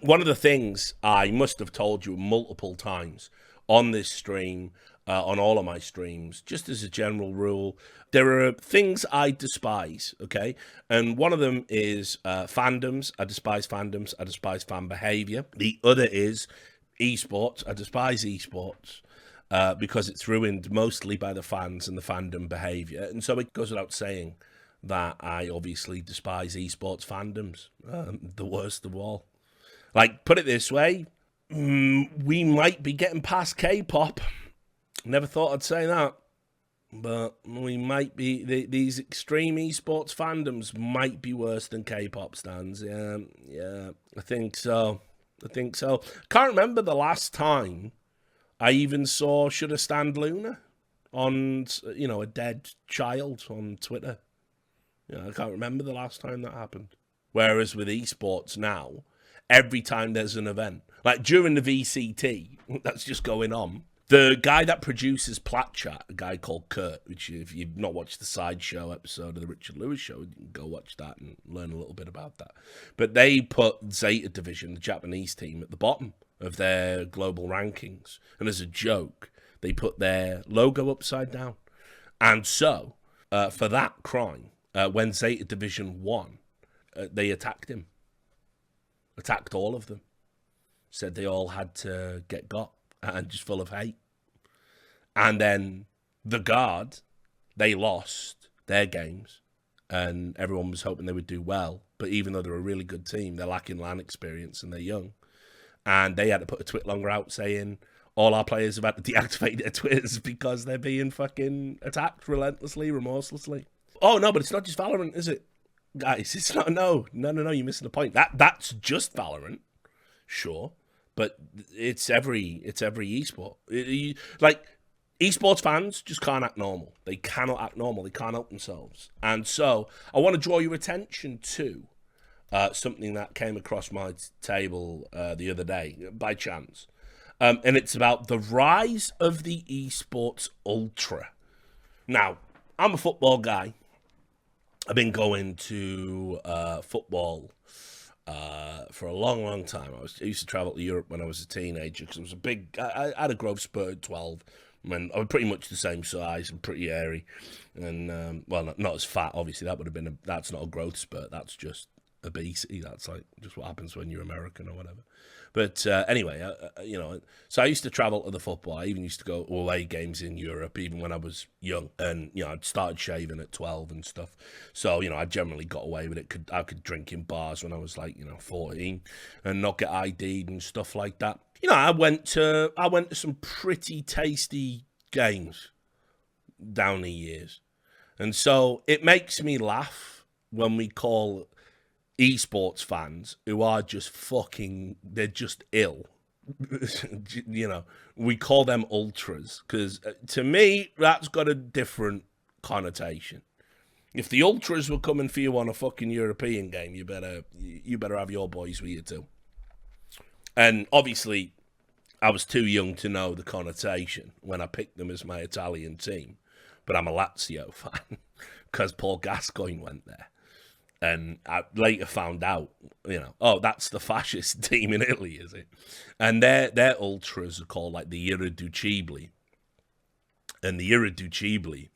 one of the things I must have told you multiple times on this stream, on all of my streams, just as a general rule, there are things I despise, okay? And one of them is fandoms. I despise fandoms. I despise fan behavior. The other is esports. I despise esports. Because it's ruined mostly by the fans and the fandom behavior. And so it goes without saying that I obviously despise esports fandoms, the worst of all. Like, put it this way, we might be getting past K-pop. Never thought I'd say that. But we might be, these extreme esports fandoms might be worse than K-pop stans. Yeah, I think so. Can't remember the last time I even saw Should I Stand Luna on, a dead child on Twitter. I can't remember the last time that happened. Whereas with esports now, every time there's an event, like during the VCT, that's just going on, the guy that produces Plat Chat, a guy called Kurt, which if you've not watched the Sideshow episode of the Richard Lewis show, you can go watch that and learn a little bit about that. But they put Zeta Division, the Japanese team, at the bottom of their global rankings. And as a joke, they put their logo upside down. And so, for that crime, when Zeta Division won, they attacked him. Attacked all of them. Said they all had to get got and just full of hate. And then the Guard, they lost their games and everyone was hoping they would do well. But even though they're a really good team, they're lacking LAN experience and they're young. And they had to put a tweet longer out saying all our players have had to deactivate their Twitters because they're being fucking attacked relentlessly, remorselessly. Oh, no, but it's not just Valorant, is it? Guys, it's not, no, you're missing the point. That's just Valorant, sure. But it's every esport. Like, esports fans just can't act normal. They cannot act normal. They can't help themselves. And so I want to draw your attention to something that came across my table the other day by chance. And it's about the rise of the esports ultra. Now, I'm a football guy. I've been going to football for a long, long time. I used to travel to Europe when I was a teenager because I was I had a growth spurt at 12 when I was pretty much the same size and pretty airy. And, well, not as fat, obviously. That's not a growth spurt. That's just obesity. That's like just what happens when you're American or whatever. But anyway, so I used to travel to the football. I even used to go away games in Europe, even when I was young. And, I'd started shaving at 12 and stuff. So, I generally got away with it. I could drink in bars when I was like, 14 and not get ID'd and stuff like that. I went to some pretty tasty games down the years. And so it makes me laugh when we call esports fans who are just they're just ill. We call them ultras because to me, that's got a different connotation. If the ultras were coming for you on a fucking European game, you better have your boys with you too. And obviously, I was too young to know the connotation when I picked them as my Italian team. But I'm a Lazio fan because Paul Gascoigne went there. And I later found out, that's the fascist team in Italy, is it? And their ultras are called like the Irreducibili. And the Irreducibili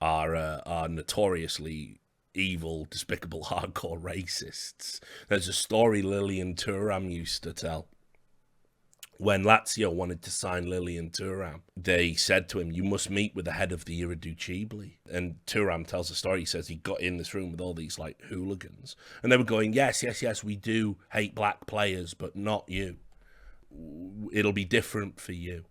are notoriously evil, despicable, hardcore racists. There's a story Lilian Thuram used to tell. When Lazio wanted to sign Lilian Thuram, they said to him, you must meet with the head of the Irreducibili. And Thuram tells the story. He says he got in this room with all these like hooligans. And they were going, yes, we do hate black players, but not you. It'll be different for you.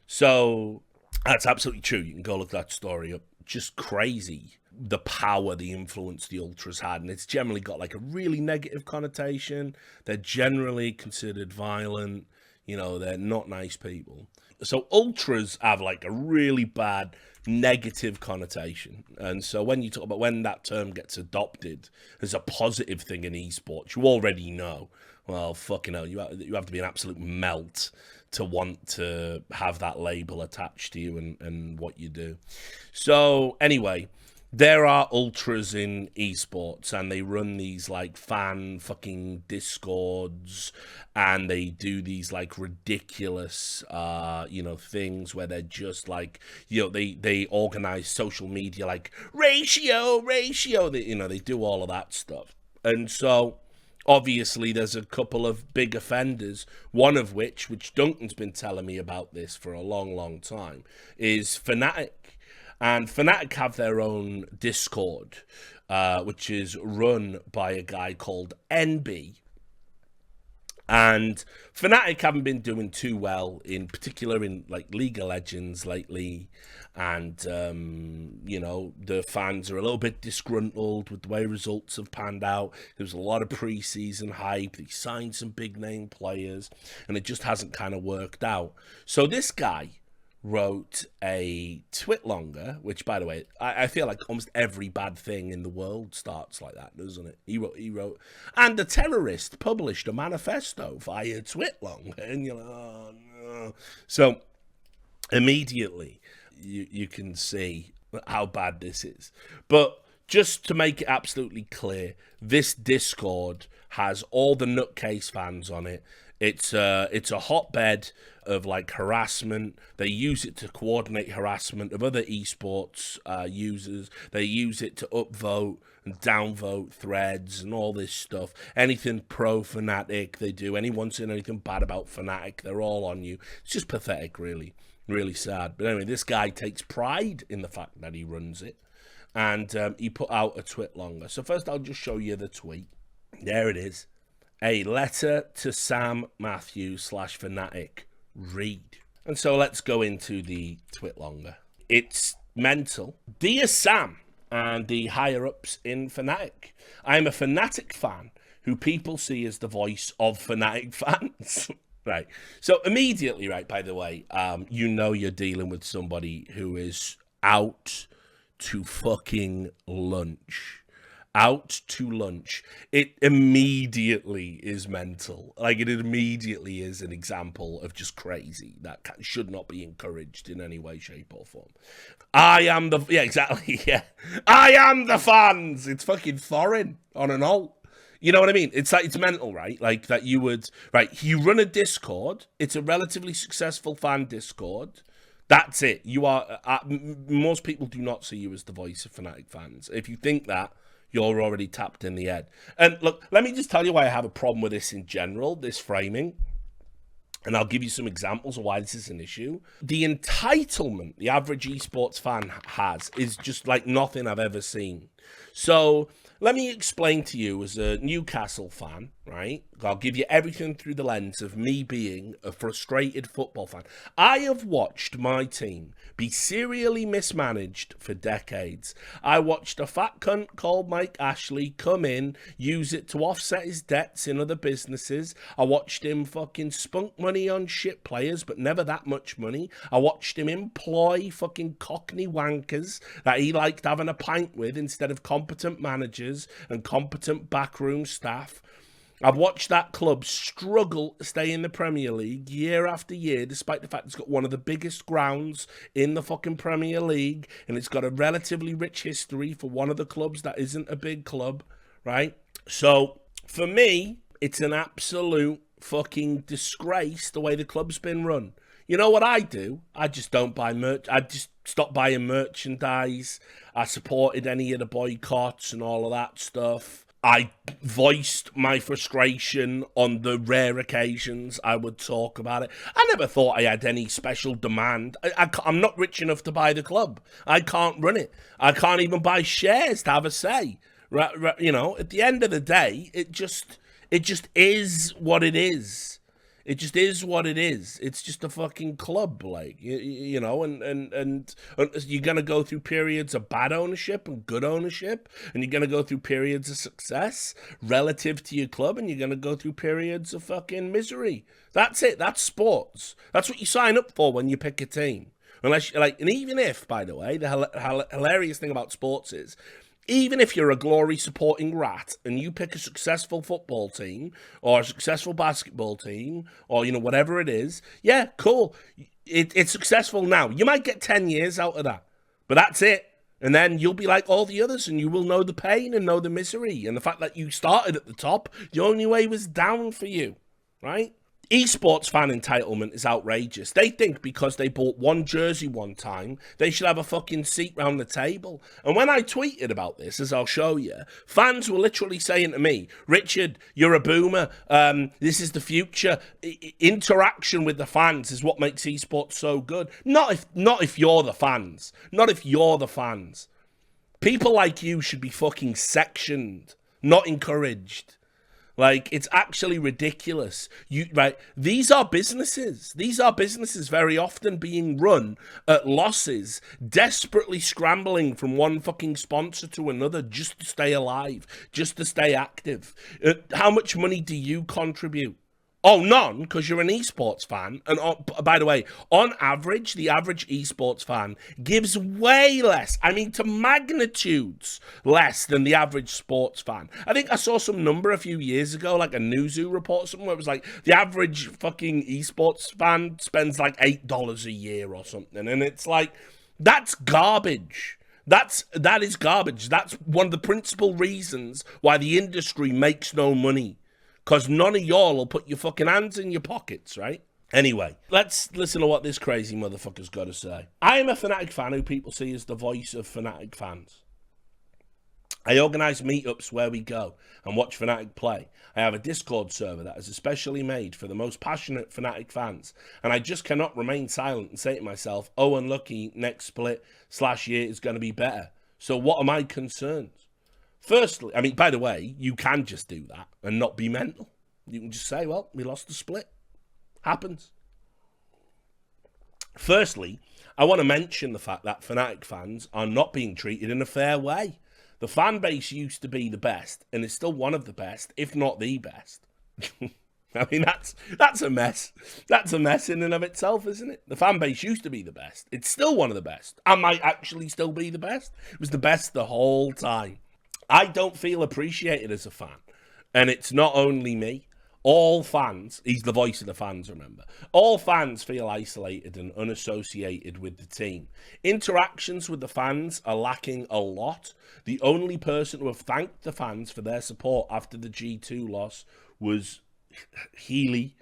So that's absolutely true. You can go look that story up. Just crazy. The power, the influence the ultras had. And it's generally got like a really negative connotation. They're generally considered violent. They're not nice people. So ultras have like a really bad negative connotation. And so when you talk about when that term gets adopted as a positive thing in esports, you already know, well, fucking hell, you have to be an absolute melt to want to have that label attached to you and what you do. So anyway, there are ultras in esports, and they run these like fan fucking discords, and they do these like ridiculous things where they're just like, they organize social media like ratio, they do all of that stuff. And so obviously there's a couple of big offenders, one of which Duncan's been telling me about this for a long time, is Fnatic. And Fnatic have their own Discord, which is run by a guy called NB. And Fnatic haven't been doing too well, in particular in like League of Legends lately. And, the fans are a little bit disgruntled with the way results have panned out. There was a lot of preseason hype. They signed some big name players, and it just hasn't kind of worked out. So this guy wrote a twitlonger, which, by the way, I feel like almost every bad thing in the world starts like that, doesn't it? He wrote, and the terrorist published a manifesto via twitlonger, and you're like, oh no. So immediately you can see how bad this is. But just to make it absolutely clear, this Discord has all the nutcase fans on it. It's a hotbed of like harassment. They use it to coordinate harassment of other esports users. They use it to upvote and downvote threads and all this stuff. Anything pro Fnatic they do. Anyone saying anything bad about Fnatic, they're all on you. It's just pathetic, really. Really sad. But anyway, this guy takes pride in the fact that he runs it. And he put out a twitlonger. So first I'll just show you the tweet. There it is. A letter to Sam Matthews / Fnatic. Read. And so let's go into the twitlonger. It's mental. Dear Sam and the higher-ups in Fnatic, I'm a Fnatic fan who people see as the voice of Fnatic fans. Right. So immediately, right, by the way, you're dealing with somebody who is out to fucking lunch. Out to lunch. It immediately is mental. Like, it immediately is an example of just crazy that should not be encouraged in any way, shape, or form. I am the... Yeah, exactly, yeah. I am the fans! It's fucking Thorin on an alt. You know what I mean? It's like, it's mental, right? Like, that you would... Right, you run a Discord. It's a relatively successful fan Discord. That's it. You are... most people do not see you as the voice of Fnatic fans. If you think that, you're already tapped in the head. And look, let me just tell you why I have a problem with this in general, this framing. And I'll give you some examples of why this is an issue. The entitlement the average esports fan has is just like nothing I've ever seen. So let me explain to you as a Newcastle fan, right? I'll give you everything through the lens of me being a frustrated football fan. I have watched my team be serially mismanaged for decades. I watched a fat cunt called Mike Ashley come in, use it to offset his debts in other businesses. I watched him fucking spunk money on shit players, but never that much money. I watched him employ fucking cockney wankers that he liked having a pint with instead of competent managers and competent backroom staff. I've watched that club struggle to stay in the Premier League year after year, despite the fact it's got one of the biggest grounds in the fucking Premier League, and it's got a relatively rich history for one of the clubs that isn't a big club, right? So, for me, it's an absolute fucking disgrace the way the club's been run. You know what I do? I just don't buy merch. I just stopped buying merchandise. I supported any of the boycotts and all of that stuff. I voiced my frustration on the rare occasions I would talk about it. I never thought I had any special demand. I'm not rich enough to buy the club. I can't run it. I can't even buy shares to have a say. Right, you know, at the end of the day, it just is what it is. It just is what it is. It's just a fucking club, like, you know, and you're going to go through periods of bad ownership and good ownership, and you're going to go through periods of success relative to your club, and you're going to go through periods of fucking misery. That's it. That's sports. That's what you sign up for when you pick a team. Unless, like, and even if, by the way, the hilarious thing about sports is, even if you're a glory-supporting rat and you pick a successful football team or a successful basketball team or, you know, whatever it is, yeah, cool. It's successful now. You might get 10 years out of that, but that's it. And then you'll be like all the others, and you will know the pain and know the misery. And the fact that you started at the top, the only way was down for you, right? Esports fan entitlement is outrageous. They think because they bought one jersey one time, they should have a fucking seat round the table. And when I tweeted about this, as I'll show you, fans were literally saying to me, Richard, you're a boomer. This is the future. Interaction with the fans is what makes esports so good. Not if you're the fans. Not if you're the fans. People like you should be fucking sectioned, not encouraged. Like, it's actually ridiculous. These are businesses. These are businesses very often being run at losses, desperately scrambling from one fucking sponsor to another just to stay alive, just to stay active. How much money do you contribute? Oh, none, because you're an esports fan. And by the way, on average, the average esports fan gives way less, to magnitudes less than the average sports fan. I think I saw some number a few years ago, like a Newzoo report or something, where it was like the average fucking esports fan spends like $8 a year or something. And it's like, that's garbage. That is garbage. That's one of the principal reasons why the industry makes no money. Because none of y'all will put your fucking hands in your pockets, right? Anyway, let's listen to what this crazy motherfucker's got to say. I am a Fnatic fan who people see as the voice of Fnatic fans. I organise meetups where we go and watch Fnatic play. I have a Discord server that is especially made for the most passionate Fnatic fans. And I just cannot remain silent and say to myself, oh, unlucky, next split/year is going to be better. So what are my concerns? Firstly, by the way, you can just do that and not be mental. You can just say, well, we lost the split. Happens. Firstly, I want to mention the fact that Fnatic fans are not being treated in a fair way. The fan base used to be the best, and is still one of the best, if not the best. That's a mess. That's a mess in and of itself, isn't it? The fan base used to be the best. It's still one of the best. I might actually still be the best. It was the best the whole time. I don't feel appreciated as a fan. And it's not only me. All fans, he's the voice of the fans, remember. All fans feel isolated and unassociated with the team. Interactions with the fans are lacking a lot. The only person who have thanked the fans for their support after the G2 loss was Healy.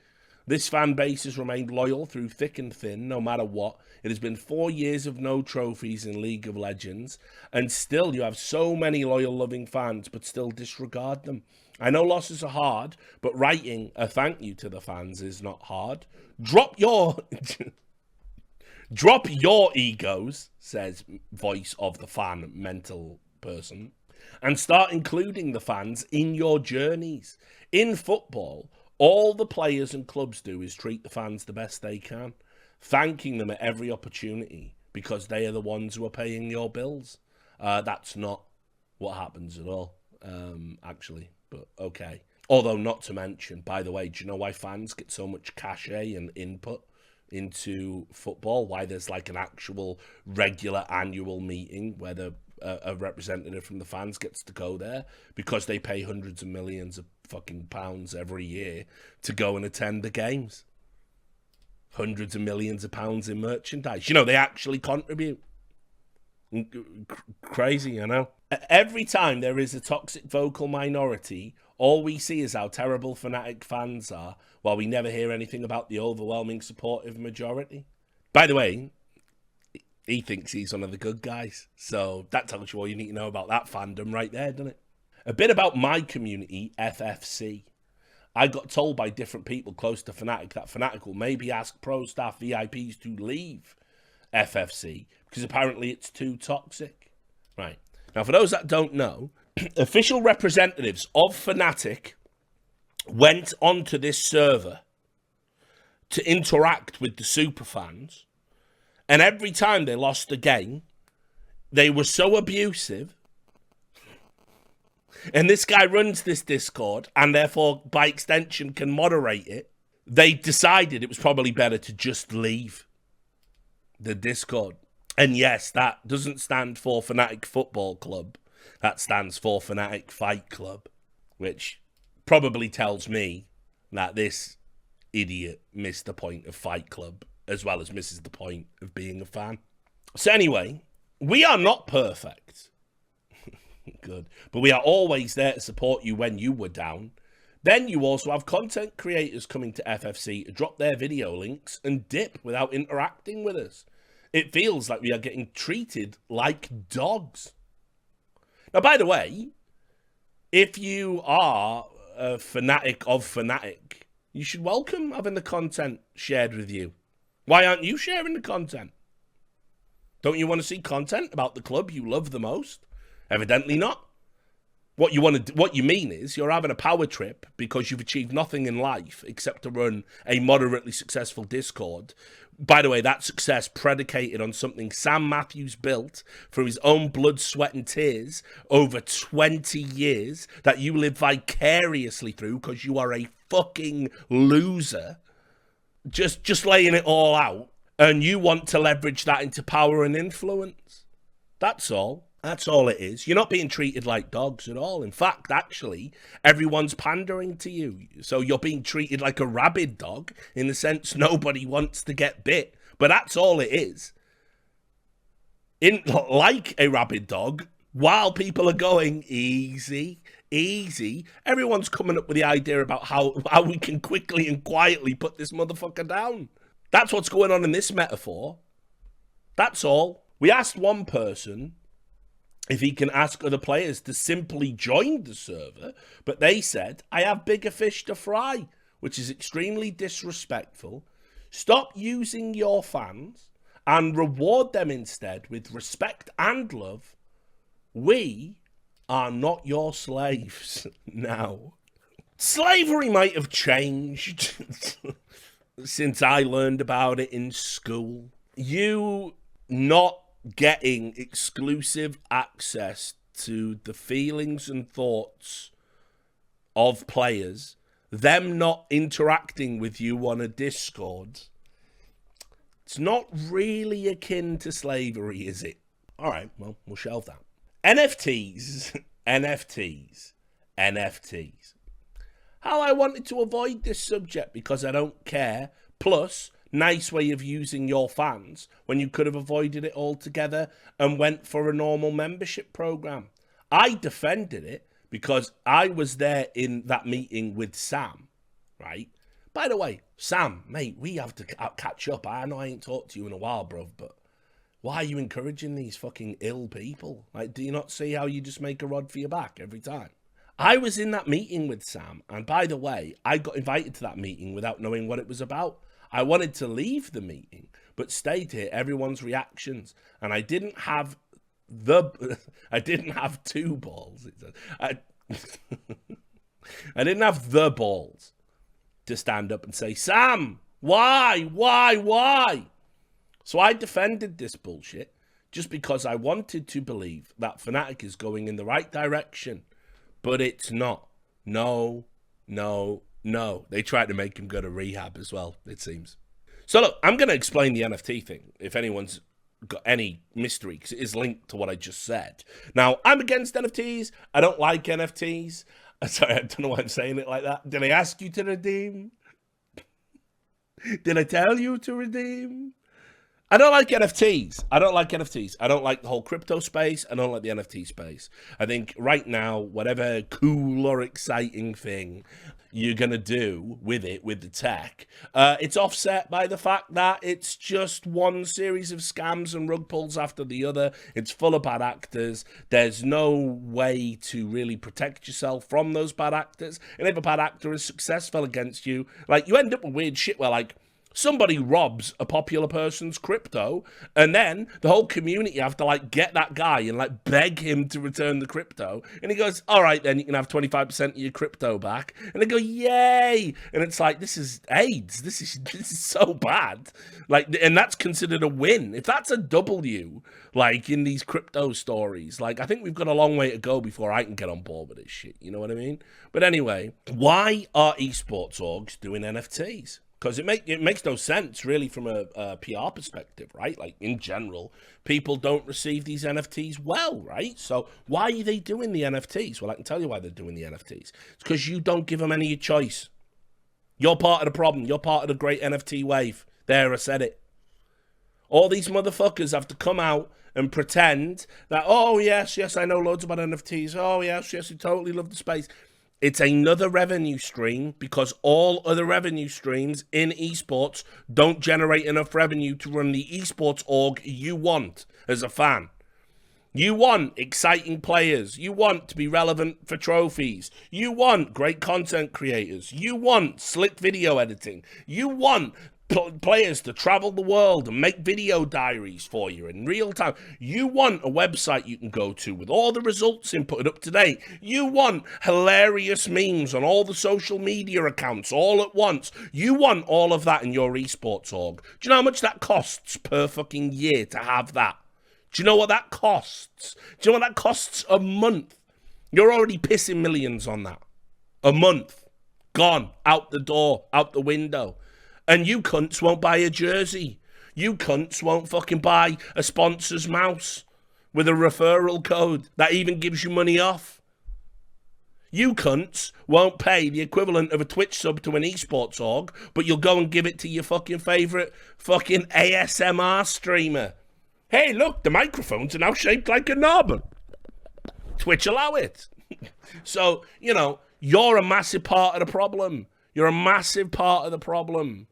This fan base has remained loyal through thick and thin, no matter what. It has been 4 years of no trophies in League of Legends, and still you have so many loyal, loving fans, but still disregard them. I know losses are hard, but writing a thank you to the fans is not hard. Drop your egos, says voice of the fan mental person, and start including the fans in your journeys. In football, all the players and clubs do is treat the fans the best they can, thanking them at every opportunity because they are the ones who are paying your bills. That's not what happens at all, actually, but okay. Although, not to mention, by the way, do you know why fans get so much cachet and input into football? Why there's like an actual regular annual meeting where a representative from the fans gets to go there? Because they pay hundreds of millions of fucking pounds every year to go and attend the games. Hundreds of millions of pounds in merchandise. They actually contribute. Crazy, Every time there is a toxic vocal minority, all we see is how terrible Fnatic fans are, while we never hear anything about the overwhelming supportive majority. By the way, he thinks he's one of the good guys. So that tells you all you need to know about that fandom right there, doesn't it? A bit about my community, FFC. I got told by different people close to Fnatic that Fnatic will maybe ask pro staff VIPs to leave FFC because apparently it's too toxic. Right. Now, for those that don't know, official representatives of Fnatic went onto this server to interact with the superfans, and every time they lost a game, they were so abusive. And this guy runs this Discord, and therefore, by extension, can moderate it. They decided it was probably better to just leave the Discord. And yes, that doesn't stand for Fnatic Football Club. That stands for Fnatic Fight Club, which probably tells me that this idiot missed the point of Fight Club, as well as misses the point of being a fan. So anyway, We are not perfect. Good. But we are always there to support you when you were down. Then you also have content creators coming to FFC to drop their video links and dip without interacting with us. It feels like we are getting treated like dogs. Now, by the way, if you are a fanatic of Fnatic, you should welcome having the content shared with you. Why aren't you sharing the content? Don't you want to see content about the club you love the most? Evidently not. What you mean is you're having a power trip because you've achieved nothing in life except to run a moderately successful Discord. By the way, that success predicated on something Sam Matthews built through his own blood, sweat, and tears over 20 years that you live vicariously through because you are a fucking loser. Just laying it all out, and you want to leverage that into power and influence. That's all. That's all it is. You're not being treated like dogs at all. In fact, actually, everyone's pandering to you. So you're being treated like a rabid dog in the sense nobody wants to get bit. But that's all it is. Like a rabid dog, while people are going easy, everyone's coming up with the idea about how we can quickly and quietly put this motherfucker down. That's what's going on in this metaphor. That's all. We asked one person if he can ask other players to simply join the server, but they said, I have bigger fish to fry, which is extremely disrespectful. Stop using your fans and reward them instead with respect and love. We are not your slaves now. Slavery might have changed since I learned about it in school. You not getting exclusive access to the feelings and thoughts of players, them not interacting with you on a Discord, it's not really akin to slavery, is it? All right, well, we'll shelve that. NFTs, NFTs. How I wanted to avoid this subject because I don't care, plus nice way of using your fans when you could have avoided it altogether and went for a normal membership program. I defended it because I was there in that meeting with Sam, right? By the way, Sam, mate, we have to catch up. I know I ain't talked to you in a while, bro, but why are you encouraging these fucking ill people? Like, do you not see how you just make a rod for your back every time? I was in that meeting with Sam, and by the way, I got invited to that meeting without knowing what it was about. I wanted to leave the meeting, but stayed to hear everyone's reactions. And I didn't have two balls. I didn't have the balls to stand up and say, Sam, why? So I defended this bullshit just because I wanted to believe that Fnatic is going in the right direction, but it's not. No. They tried to make him go to rehab as well, it seems. So look, I'm going to explain the NFT thing, if anyone's got any mystery, because it is linked to what I just said. Now, I'm against NFTs. I don't like NFTs. Sorry, I don't know why I'm saying it like that. Did I ask you to redeem? Did I tell you to redeem? I don't like NFTs. I don't like the whole crypto space. I don't like the NFT space. I think right now, whatever cool or exciting thing you're going to do with it, with the tech, it's offset by the fact that it's just one series of scams and rug pulls after the other. It's full of bad actors. There's no way to really protect yourself from those bad actors. And if a bad actor is successful against you, like, you end up with weird shit where, like, somebody robs a popular person's crypto, and then the whole community have to, like, get that guy and, like, beg him to return the crypto. And he goes, all right, then you can have 25% of your crypto back. And they go, yay! And it's like, this is AIDS. This is so bad. Like, and that's considered a win. If that's a W, like, in these crypto stories, like, I think we've got a long way to go before I can get on board with this shit. You know what I mean? But anyway, why are esports orgs doing NFTs? Because it makes no sense, really, from a PR perspective, right? Like, in general, people don't receive these NFTs well, right? So why are they doing the NFTs? Well, I can tell you why they're doing the NFTs. It's because you don't give them any choice. You're part of the problem. You're part of the great NFT wave. There, I said it. All these motherfuckers have to come out and pretend that, oh, yes, I know loads about NFTs. Oh, yes, I totally love the space. It's another revenue stream because all other revenue streams in esports don't generate enough revenue to run the esports org you want as a fan. You want exciting players. You want to be relevant for trophies. You want great content creators. You want slick video editing. You want players to travel the world and make video diaries for you in real time. You want a website you can go to with all the results inputted up to date. You want hilarious memes on all the social media accounts all at once. You want all of that in your esports org. Do you know how much that costs per fucking year to have that? Do you know what that costs? Do you know what that costs a month? You're already pissing millions on that. A month. Gone. Out the door. Out the window. And you cunts won't buy a jersey. You cunts won't fucking buy a sponsor's mouse with a referral code that even gives you money off. You cunts won't pay the equivalent of a Twitch sub to an esports org, but you'll go and give it to your fucking favourite fucking ASMR streamer. Hey, look, the microphones are now shaped like a knob. Twitch allow it. So, you know, you're a massive part of the problem. You're a massive part of the problem.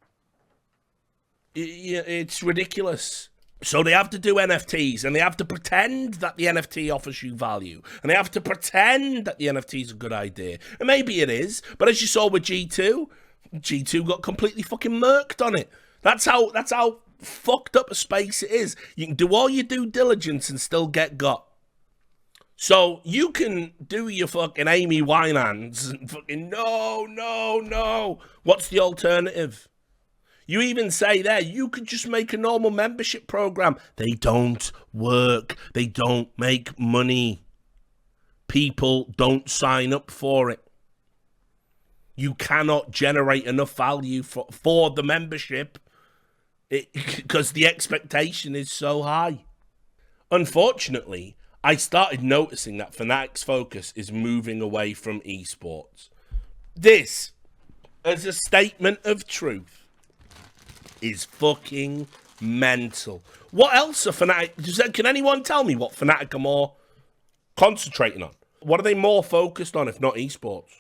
It's ridiculous. So they have to do NFTs, and they have to pretend that the NFT offers you value, and they have to pretend that the NFT is a good idea. And maybe it is, but as you saw with G2, G2 got completely fucking murked on it. That's how fucked up a space it is. You can do all your due diligence and still get got. So you can do your fucking Amy Winehands and fucking no. What's the alternative? You even say there, you could just make a normal membership program. They don't work. They don't make money. People don't sign up for it. You cannot generate enough value for the membership because the expectation is so high. Unfortunately, I started noticing that Fnatic's focus is moving away from esports. This, as a statement of truth, is fucking mental. What else are Fnatic... Can anyone tell me what Fnatic are more concentrating on? What are they more focused on if not esports?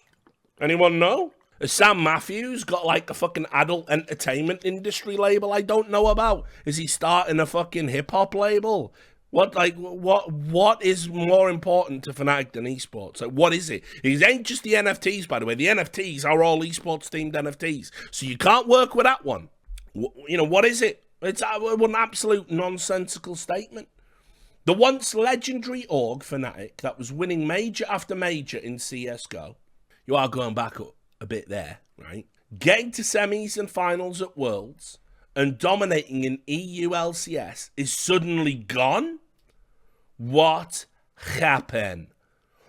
Anyone know? Has Sam Matthews got like a fucking adult entertainment industry label I don't know about? Is he starting a fucking hip-hop label? What is more important to Fnatic than esports? Like, what is it? It ain't just the NFTs, by the way. The NFTs are all esports-themed NFTs. So you can't work with that one. You know, what is it? It's an absolute nonsensical statement. The once legendary org, Fnatic, that was winning major after major in CSGO. You are going back a bit there, right? Getting to semis and finals at Worlds and dominating in EU LCS is suddenly gone? What happened?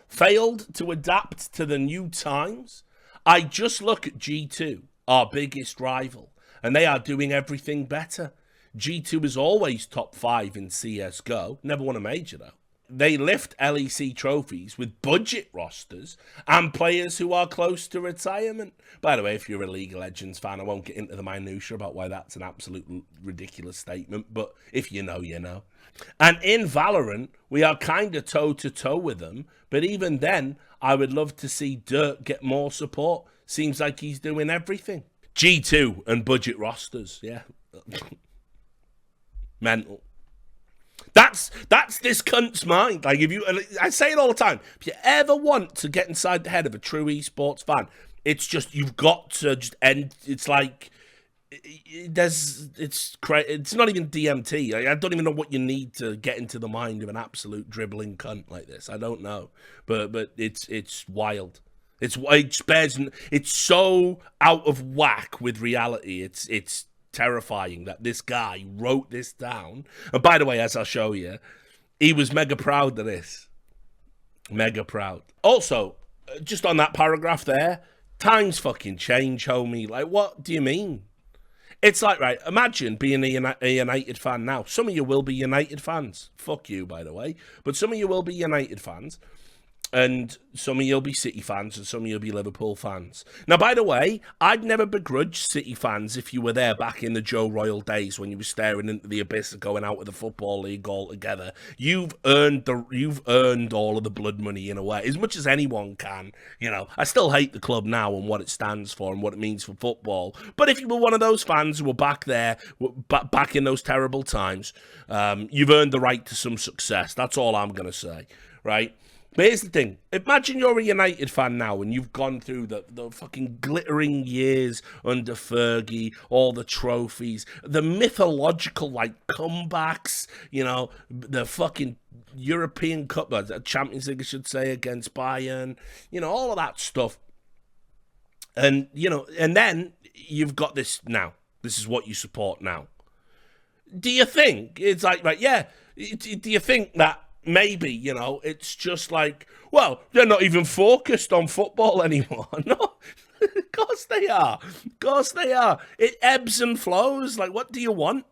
Failed to adapt to the new times? I just look at G2, our biggest rival, and they are doing everything better. G2 is always top 5 in CSGO, never won a major though. They lift LEC trophies with budget rosters and players who are close to retirement. By the way, if you're a League of Legends fan, I won't get into the minutiae about why that's an absolute ridiculous statement, but if you know, you know. And in Valorant, we are kind of toe-to-toe with them, but even then, I would love to see Dirt get more support. Seems like he's doing everything. G2 and budget rosters, yeah. Mental. That's this cunt's mind. Like, I say it all the time. If you ever want to get inside the head of a true esports fan, it's just you've got to just end. It's like it's not even DMT. I don't even know what you need to get into the mind of an absolute dribbling cunt like this. I don't know, but it's wild. It's so out of whack with reality. It's terrifying that this guy wrote this down. And by the way, as I'll show you, he was mega proud of this. Mega proud. Also, just on that paragraph there, times fucking change, homie. Like, what do you mean? It's like, right, imagine being a United fan now. Some of you will be United fans. Fuck you, by the way. But some of you will be United fans. And some of you'll be City fans and some of you'll be Liverpool fans. Now, by the way, I'd never begrudge City fans if you were there back in the Joe Royal days when you were staring into the abyss and going out with the Football League altogether. You've earned all of the blood money in a way, as much as anyone can. You know, I still hate the club now and what it stands for and what it means for football. But if you were one of those fans who were back there, back in those terrible times, you've earned the right to some success. That's all I'm going to say, right? But here's the thing. Imagine you're a United fan now and you've gone through the fucking glittering years under Fergie, all the trophies, the mythological, like, comebacks, you know, the fucking European Cup, Champions League, I should say, against Bayern, you know, all of that stuff. And, you know, and then you've got this now. This is what you support now. Do you think it's like, right, yeah, do you think that maybe, you know, it's just like, well, they're not even focused on football anymore. No, of course they are. Of course they are. It ebbs and flows. Like, what do you want?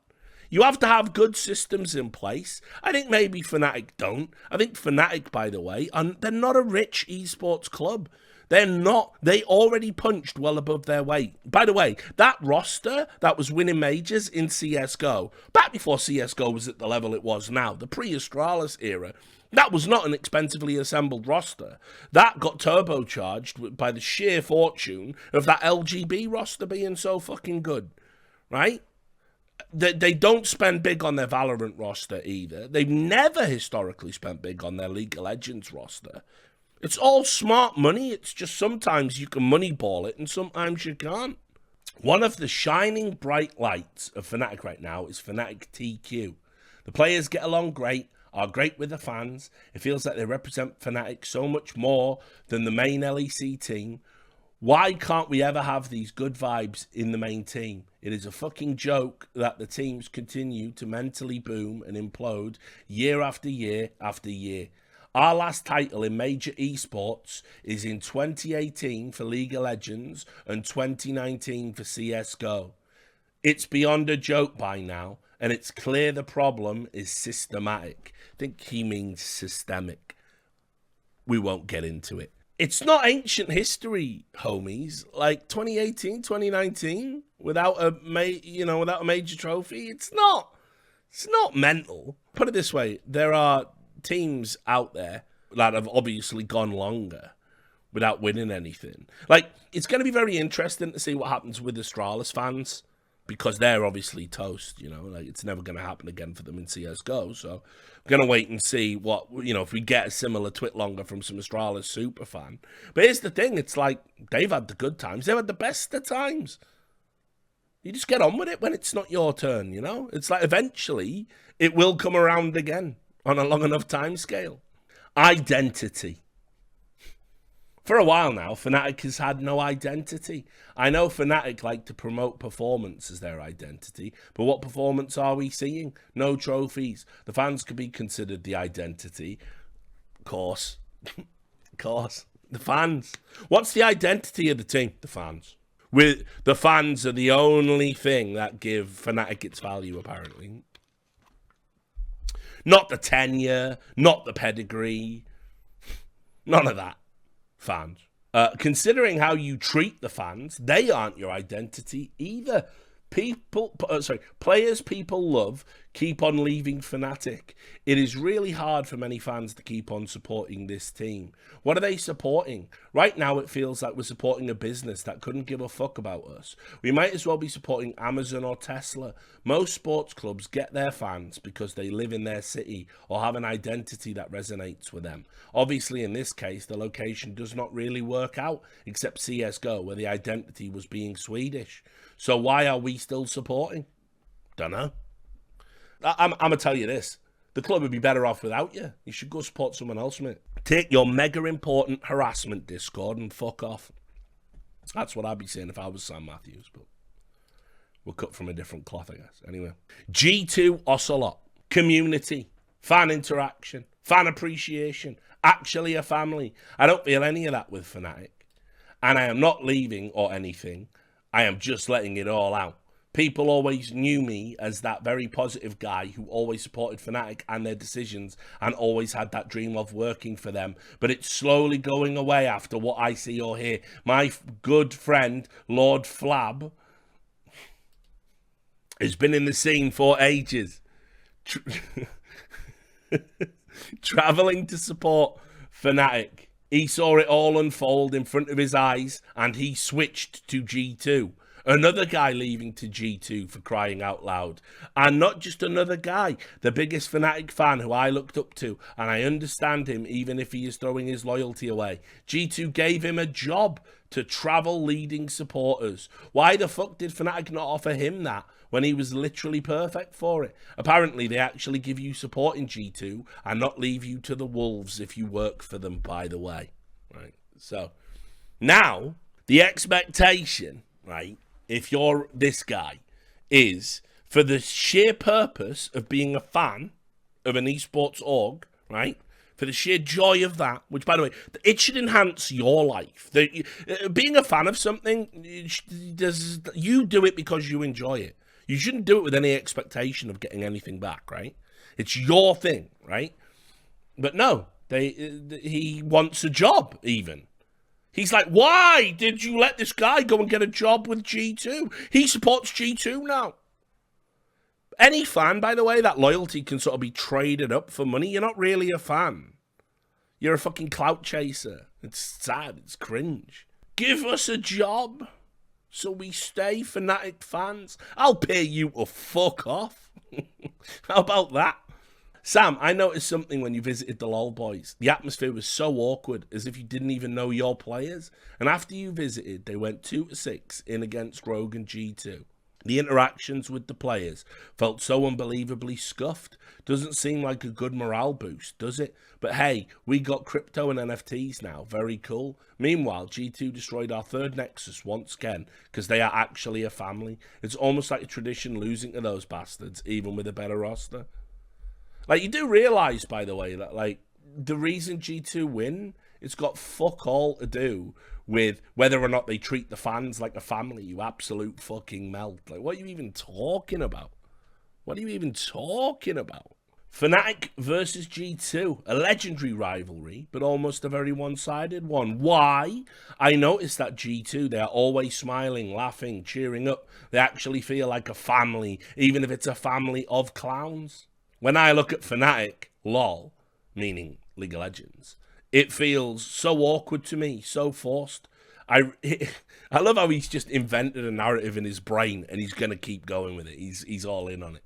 You have to have good systems in place. I think maybe Fnatic don't. I think Fnatic, by the way, they're not a rich esports club. They're not. They already punched well above their weight. By the way, that roster that was winning majors in CSGO, back before CSGO was at the level it was now, the pre-Astralis era, that was not an expensively assembled roster. That got turbocharged by the sheer fortune of that LGB roster being so fucking good, right? They don't spend big on their Valorant roster either. They've never historically spent big on their League of Legends roster. It's all smart money. It's just sometimes you can moneyball it and sometimes you can't. One of the shining bright lights of Fnatic right now is Fnatic TQ. The players get along great, are great with the fans. It feels like they represent Fnatic so much more than the main LEC team. Why can't we ever have these good vibes in the main team? It is a fucking joke that the teams continue to mentally boom and implode year after year after year. Our last title in major esports is in 2018 for League of Legends and 2019 for CSGO. It's beyond a joke by now, and it's clear the problem is systematic. I think he means systemic. We won't get into it. It's not ancient history, homies. Like 2018, 2019, without a major trophy, it's not mental. Put it this way, there are teams out there that have obviously gone longer without winning anything. Like, it's going to be very interesting to see what happens with Astralis fans, because they're obviously toast, you know, like it's never going to happen again for them in CSGO. So I'm going to wait and see what, you know, if we get a similar twit longer from some Astralis super fan. But here's the thing, it's like they've had the good times, they've had the best of times. You just get on with it when it's not your turn, you know? It's like eventually it will come around again on a long enough time scale. Identity. For a while now, Fnatic has had no identity. I know Fnatic like to promote performance as their identity, but what performance are we seeing? No trophies. The fans could be considered the identity. Of course. Of course. The fans. What's the identity of the team? The fans. The fans are the only thing that give Fnatic its value, apparently. Not the tenure, not the pedigree, none of that. Fans. Considering how you treat the fans, they aren't your identity either. Players people love keep on leaving Fnatic. It is really hard for many fans to keep on supporting this team. What are they supporting? Right now it feels like we're supporting a business that couldn't give a fuck about us. We might as well be supporting Amazon or Tesla. Most sports clubs get their fans because they live in their city or have an identity that resonates with them. Obviously in this case the location does not really work out, except CSGO where the identity was being Swedish. So why are we still supporting? Dunno. I'm going to tell you this. The club would be better off without you. You should go support someone else, mate. Take your mega important harassment Discord and fuck off. That's what I'd be saying if I was Sam Matthews, but we're cut from a different cloth, I guess. Anyway. G2 Ocelot. Community. Fan interaction. Fan appreciation. Actually a family. I don't feel any of that with Fnatic. And I am not leaving or anything. I am just letting it all out. People always knew me as that very positive guy who always supported Fnatic and their decisions and always had that dream of working for them. But it's slowly going away after what I see or hear. My good friend, Lord Flab, has been in the scene for ages. Traveling to support Fnatic. He saw it all unfold in front of his eyes and he switched to G2. Another guy leaving to G2 for crying out loud. And not just another guy, the biggest Fnatic fan who I looked up to, and I understand him even if he is throwing his loyalty away. G2 gave him a job to travel leading supporters. Why the fuck did Fnatic not offer him that when he was literally perfect for it? Apparently they actually give you support in G2 and not leave you to the wolves if you work for them, by the way. Right. So now the expectation, right, if you're this guy, is for the sheer purpose of being a fan of an esports org, right? For the sheer joy of that, which, by the way, it should enhance your life. Being a fan of something, you do it because you enjoy it. You shouldn't do it with any expectation of getting anything back, right? It's your thing, right? But no, he wants a job, even. He's like, why did you let this guy go and get a job with G2? He supports G2 now. Any fan, by the way, that loyalty can sort of be traded up for money. You're not really a fan. You're a fucking clout chaser. It's sad. It's cringe. Give us a job so we stay Fnatic fans. I'll pay you to fuck off. How about that? Sam, I noticed something when you visited the LoL boys. The atmosphere was so awkward, as if you didn't even know your players. And after you visited, they went 2-6 in against Rogue and G2. The interactions with the players felt so unbelievably scuffed. Doesn't seem like a good morale boost, does it? But hey, we got crypto and NFTs now. Very cool. Meanwhile, G2 destroyed our third Nexus once again, because they are actually a family. It's almost like a tradition losing to those bastards, even with a better roster. Like, you do realise, by the way, that, like, the reason G2 win, it's got fuck all to do with whether or not they treat the fans like a family, you absolute fucking melt. Like, what are you even talking about? What are you even talking about? Fnatic versus G2, a legendary rivalry, but almost a very one-sided one. Why? I noticed that G2, they are always smiling, laughing, cheering up. They actually feel like a family, even if it's a family of clowns. When I look at Fnatic, LOL, meaning League of Legends, it feels so awkward to me, so forced. I love how he's just invented a narrative in his brain and he's going to keep going with it. He's all in on it.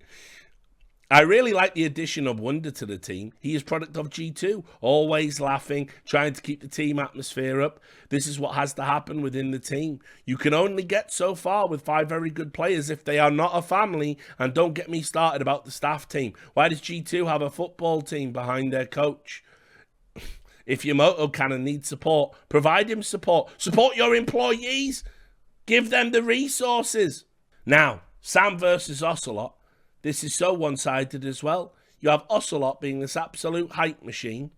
I really like the addition of Wunder to the team. He is product of G2, always laughing, trying to keep the team atmosphere up. This is what has to happen within the team. You can only get so far with 5 very good players if they are not a family, and don't get me started about the staff team. Why does G2 have a football team behind their coach? If Yamoto Cannon needs support, provide him support. Support your employees. Give them the resources. Now, Sam versus Ocelot. This is so one-sided as well. You have Ocelot being this absolute hype machine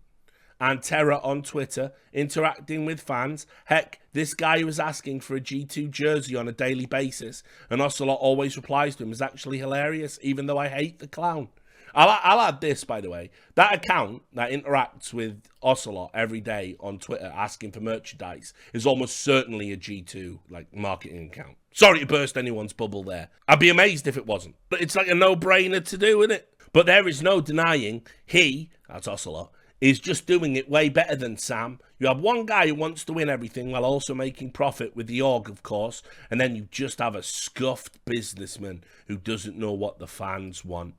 and Terra on Twitter interacting with fans. Heck, this guy was asking for a G2 jersey on a daily basis and Ocelot always replies to him is actually hilarious, even though I hate the clown. I'll add this, by the way. That account that interacts with Ocelot every day on Twitter asking for merchandise is almost certainly a G2 like marketing account. Sorry to burst anyone's bubble there. I'd be amazed if it wasn't. But it's like a no-brainer to do, isn't it? But there is no denying that's Ocelot, is just doing it way better than Sam. You have one guy who wants to win everything while also making profit with the org, of course, and then you just have a scuffed businessman who doesn't know what the fans want.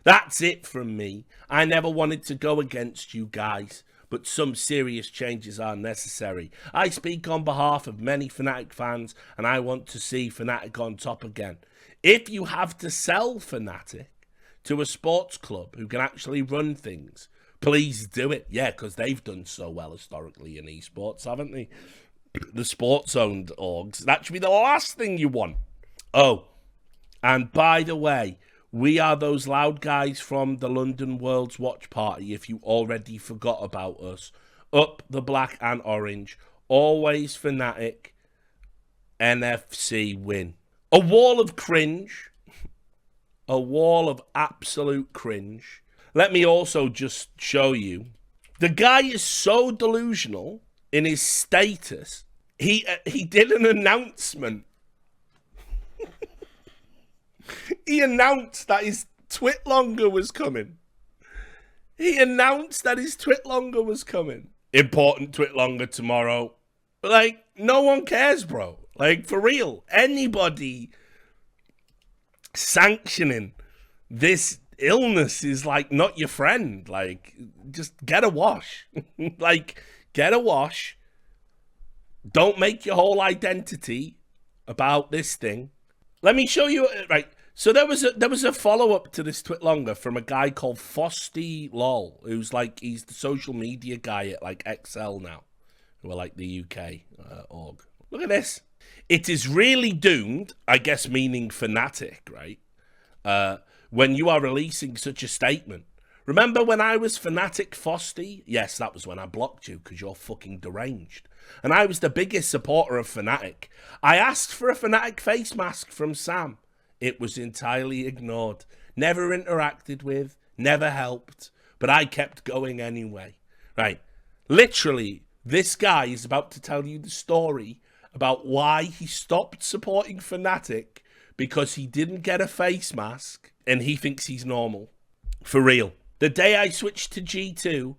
That's it from me. I never wanted to go against you guys, but some serious changes are necessary. I speak on behalf of many Fnatic fans, and I want to see Fnatic on top again. If you have to sell Fnatic to a sports club who can actually run things, please do it. Yeah, because they've done so well historically in esports, haven't they? The sports-owned orgs. That should be the last thing you want. Oh, and by the way, we are those loud guys from the London World's Watch Party, if you already forgot about us. Up the black and orange. Always Fnatic. NFC win. A wall of cringe. A wall of absolute cringe. Let me also just show you. The guy is so delusional in his status. He did an announcement. He announced that his Twitlonger was coming. Important Twitlonger tomorrow. Like, no one cares, bro. Like, for real. Anybody sanctioning this illness is, like, not your friend. Like, just get a wash. Like, get a wash. Don't make your whole identity about this thing. Let me show you, right. So there was a follow-up to this Twitlonger from a guy called Fosty Lol, who's like, he's the social media guy at like XL now, who are like the UK org. Look at this. It is really doomed, I guess meaning Fnatic, right? When you are releasing such a statement. Remember when I was Fnatic Fosty? Yes, that was when I blocked you because you're fucking deranged. And I was the biggest supporter of Fnatic. I asked for a Fnatic face mask from Sam. It was entirely ignored, never interacted with, never helped, but I kept going anyway. Right, literally, this guy is about to tell you the story about why he stopped supporting Fnatic because he didn't get a face mask and he thinks he's normal. For real. The day I switched to G2...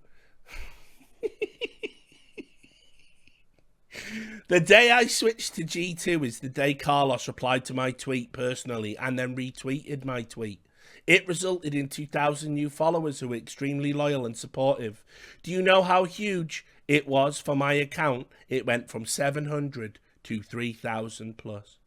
The day I switched to G2 is the day Carlos replied to my tweet personally and then retweeted my tweet. It resulted in 2,000 new followers who were extremely loyal and supportive. Do you know how huge it was for my account? It went from 700 to 3,000 plus.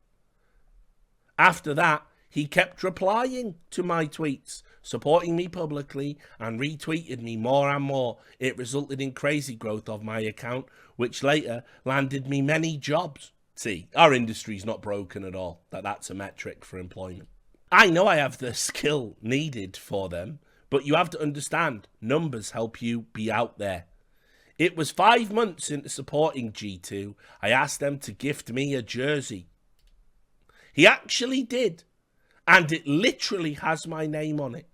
After that, he kept replying to my tweets, supporting me publicly, and retweeted me more and more. It resulted in crazy growth of my account, which later landed me many jobs. See, our industry's not broken at all. That's a metric for employment. I know I have the skill needed for them, but you have to understand, numbers help you be out there. It was 5 months into supporting G2, I asked them to gift me a jersey. He actually did. And it literally has my name on it.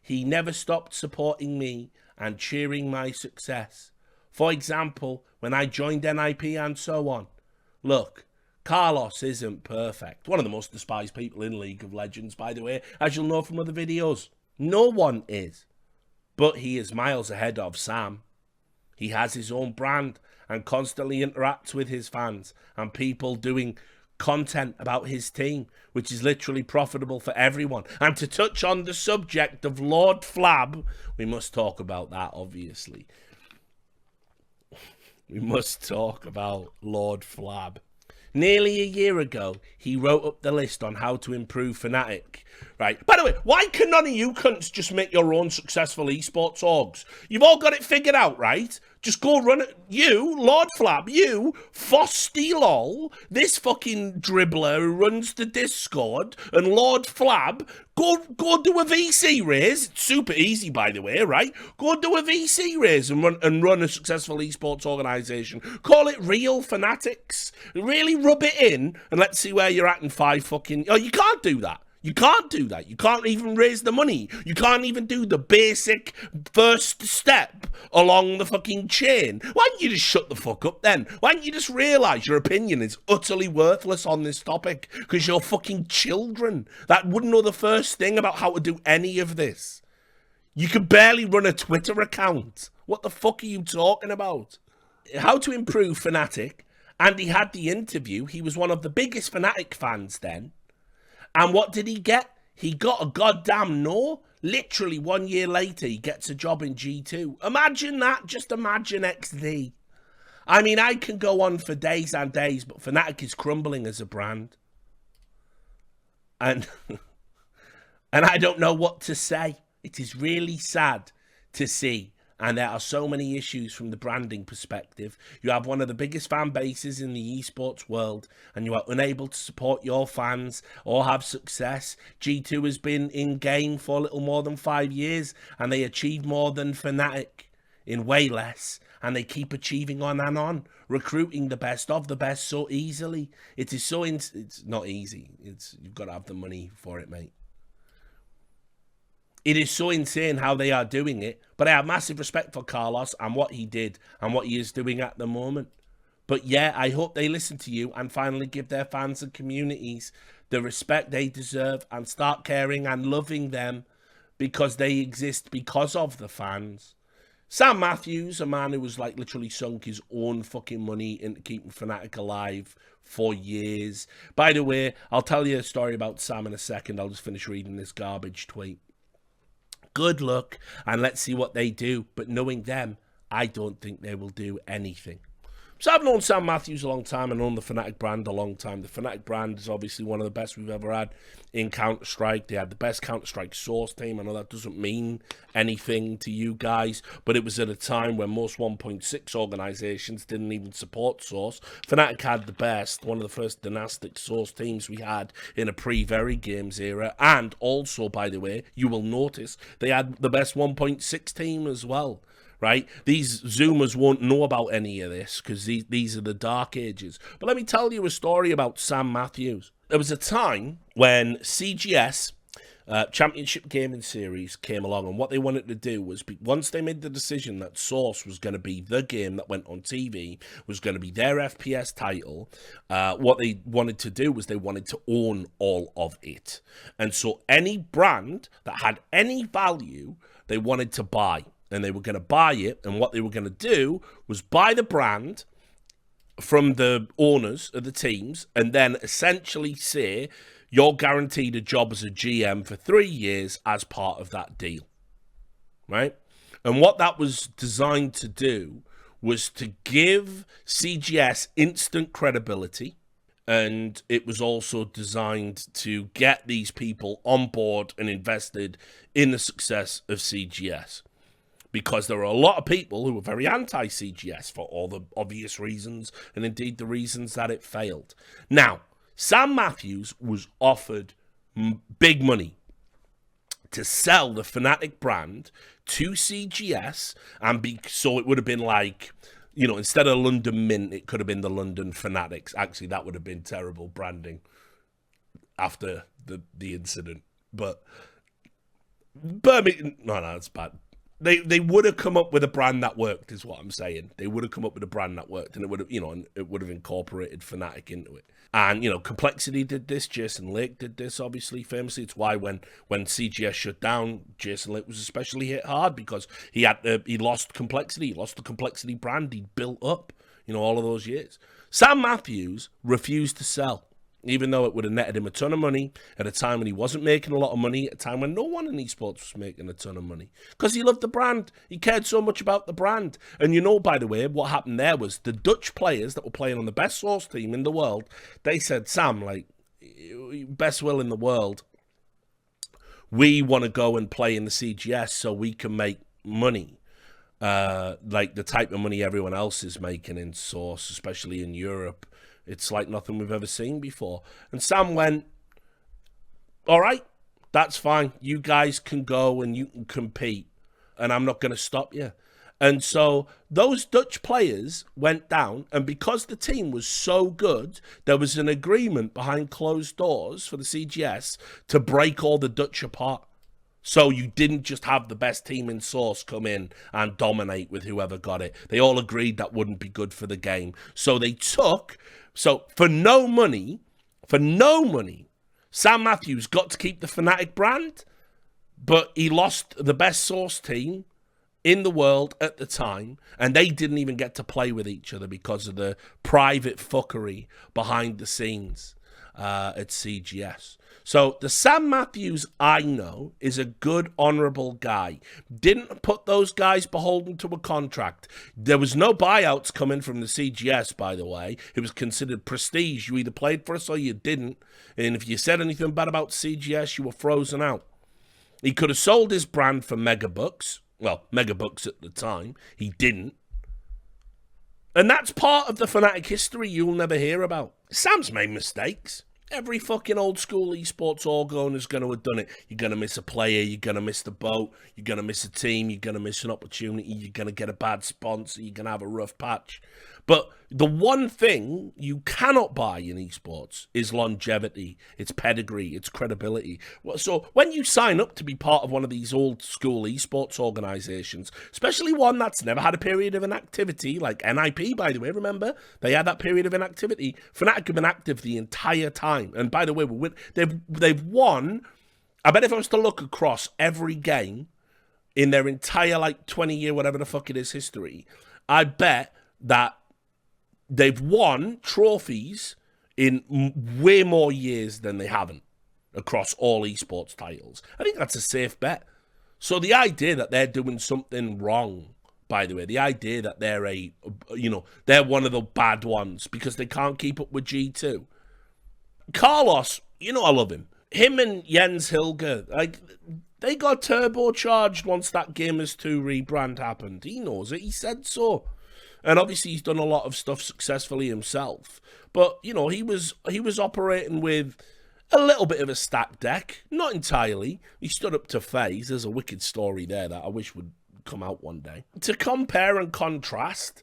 He never stopped supporting me and cheering my success. For example, when I joined NIP and so on. Look, Carlos isn't perfect. One of the most despised people in League of Legends, by the way, as you'll know from other videos. No one is. But he is miles ahead of Sam. He has his own brand and constantly interacts with his fans and people doing content about his team, which is literally profitable for everyone. And to touch on the subject of Lord Flab, we must talk about that, obviously. We must talk about Lord Flab. Nearly a year ago, he wrote up the list on how to improve Fnatic. Right. By the way, why can none of you cunts just make your own successful esports orgs? You've all got it figured out, right? Just go run it. You, Lord Flab, you, Fosty Lol, this fucking dribbler who runs the Discord, and Lord Flab, go do a VC raise. It's super easy, by the way, right? Go do a VC raise and run a successful esports organisation. Call it Real Fanatics. Really rub it in, and let's see where you're at in 5 fucking... Oh, you can't do that. You can't do that. You can't even raise the money. You can't even do the basic first step along the fucking chain. Why don't you just shut the fuck up then? Why don't you just realise your opinion is utterly worthless on this topic because you're fucking children that wouldn't know the first thing about how to do any of this. You could barely run a Twitter account. What the fuck are you talking about? How to improve Fnatic. And he had the interview. He was one of the biggest Fnatic fans then. And what did he get? He got a goddamn no. Literally 1 year later, he gets a job in G2. Imagine that. Just imagine XD. I mean, I can go on for days and days, but Fnatic is crumbling as a brand. And, and I don't know what to say. It is really sad to see. And there are so many issues from the branding perspective. You have one of the biggest fan bases in the esports world, and you are unable to support your fans or have success. G2 has been in game for a little more than 5 years, and they achieved more than Fnatic in way less. and they keep achieving on, recruiting the best of the best so easily. It is so it's not easy. You've got to have the money for it, mate. It is so insane how they are doing it, but I have massive respect for Carlos and what he did and what he is doing at the moment. But yeah, I hope they listen to you and finally give their fans and communities the respect they deserve and start caring and loving them because they exist because of the fans. Sam Matthews, a man who was like literally sunk his own fucking money into keeping Fnatic alive for years. By the way, I'll tell you a story about Sam in a second. I'll just finish reading this garbage tweet. Good luck, and let's see what they do. But knowing them, I don't think they will do anything. So I've known Sam Matthews a long time and known the Fnatic brand a long time. The Fnatic brand is obviously one of the best we've ever had in Counter-Strike. They had the best Counter-Strike source team. I know that doesn't mean anything to you guys, but it was at a time when most 1.6 organizations didn't even support source. Fnatic had the best, one of the first dynastic source teams we had in a pre-Very Games era. And also, by the way, you will notice they had the best 1.6 team as well. Right? These Zoomers won't know about any of this because these are the dark ages. But let me tell you a story about Sam Matthews. There was a time when CGS, Championship Gaming Series, came along, and what they wanted to do was, once they made the decision that Source was going to be the game that went on TV, was going to be their FPS title, what they wanted to do was they wanted to own all of it. And so any brand that had any value, they wanted to buy. And they were going to buy it, and what they were going to do was buy the brand from the owners of the teams and then essentially say, you're guaranteed a job as a GM for 3 years as part of that deal, right? And what that was designed to do was to give CGS instant credibility, and it was also designed to get these people on board and invested in the success of CGS. Because there are a lot of people who were very anti-CGS for all the obvious reasons, and indeed the reasons that it failed. Now, Sam Matthews was offered big money to sell the Fnatic brand to CGS, and so it would have been like, you know, instead of London Mint, it could have been the London Fanatics. Actually, that would have been terrible branding after the incident. But Birmingham, no, that's bad. They would have come up with a brand that worked, is what I'm saying. They would have come up with a brand that worked, and it would have, and it would have incorporated Fnatic into it. And, Complexity did this, Jason Lake did this, obviously, famously. It's why when CGS shut down, Jason Lake was especially hit hard because he lost Complexity. He lost the Complexity brand he'd built up, all of those years. Sam Matthews refused to sell, even though it would have netted him a ton of money at a time when he wasn't making a lot of money, at a time when no one in esports was making a ton of money. Because he loved the brand. He cared so much about the brand. And by the way, what happened there was the Dutch players that were playing on the best source team in the world, they said, Sam, best will in the world, we want to go and play in the CGS so we can make money. Like the type of money everyone else is making in source, especially in Europe. It's like nothing we've ever seen before. And Sam went, all right, that's fine. You guys can go and you can compete, and I'm not going to stop you. And so those Dutch players went down, and because the team was so good, there was an agreement behind closed doors for the CGS to break all the Dutch apart. So you didn't just have the best team in Source come in and dominate with whoever got it. They all agreed that wouldn't be good for the game. So for no money, Sam Matthews got to keep the Fnatic brand, but he lost the best Source team in the world at the time, and they didn't even get to play with each other because of the private fuckery behind the scenes at CGS. So the Sam Matthews I know is a good, honourable guy. Didn't put those guys beholden to a contract. There was no buyouts coming from the CGS, by the way. It was considered prestige. You either played for us or you didn't. And if you said anything bad about CGS, you were frozen out. He could have sold his brand for megabucks. Well, megabucks at the time. He didn't. And that's part of the Fnatic history you'll never hear about. Sam's made mistakes. Every fucking old school esports org owner is going to have done it. You're going to miss a player, you're going to miss the boat, you're going to miss a team, you're going to miss an opportunity, you're going to get a bad sponsor, you're going to have a rough patch. But the one thing you cannot buy in esports is longevity, it's pedigree, it's credibility. So when you sign up to be part of one of these old school esports organizations, especially one that's never had a period of inactivity, like NIP, by the way, remember? They had that period of inactivity. Fnatic have been active the entire time. And by the way, they've won. I bet if I was to look across every game in their entire, 20-year, whatever the fuck it is, history, I bet that they've won trophies in way more years than they haven't across all esports titles. I think that's a safe bet. So the idea that they're doing something wrong, by the way, the idea that they're they're one of the bad ones because they can't keep up with G2. Carlos, I love him. Him and Jens Hilger, they got turbocharged once that Gamers 2 rebrand happened. He knows it. He said so. And obviously he's done a lot of stuff successfully himself. But, he was operating with a little bit of a stacked deck. Not entirely. He stood up to FaZe. There's a wicked story there that I wish would come out one day. To compare and contrast,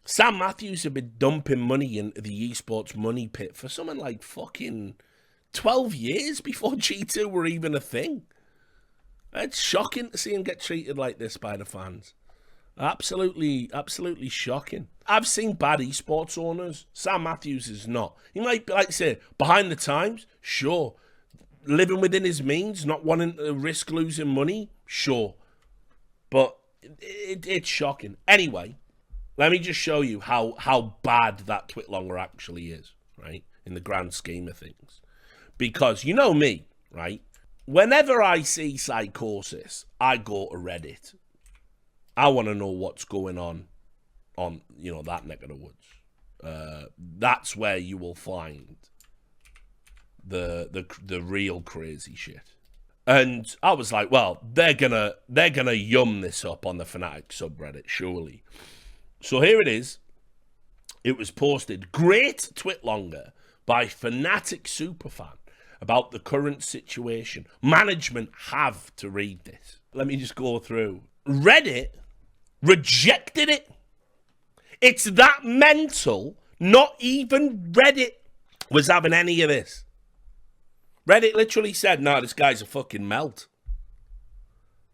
Sam Matthews had been dumping money into the esports money pit for something like fucking 12 years before G2 were even a thing. It's shocking to see him get treated like this by the fans. Absolutely shocking. I've seen bad esports owners. Sam Matthews is not. He might be, say, behind the times, sure. Living within his means, not wanting to risk losing money, sure. But it's shocking. Anyway, let me just show you how bad that Twitlonger actually is, right? In the grand scheme of things. Because you know me, right? Whenever I see psychosis, I go to Reddit. I want to know what's going on that neck of the woods. That's where you will find the real crazy shit. And I was like, well, they're gonna yum this up on the Fnatic subreddit, surely. So here it is. It was posted, great Twitlonger by Fnatic Superfan about the current situation. Management have to read this. Let me just go through. Reddit rejected it. It's that mental. Not even Reddit was having any of this. Reddit literally said, no, this guy's a fucking melt.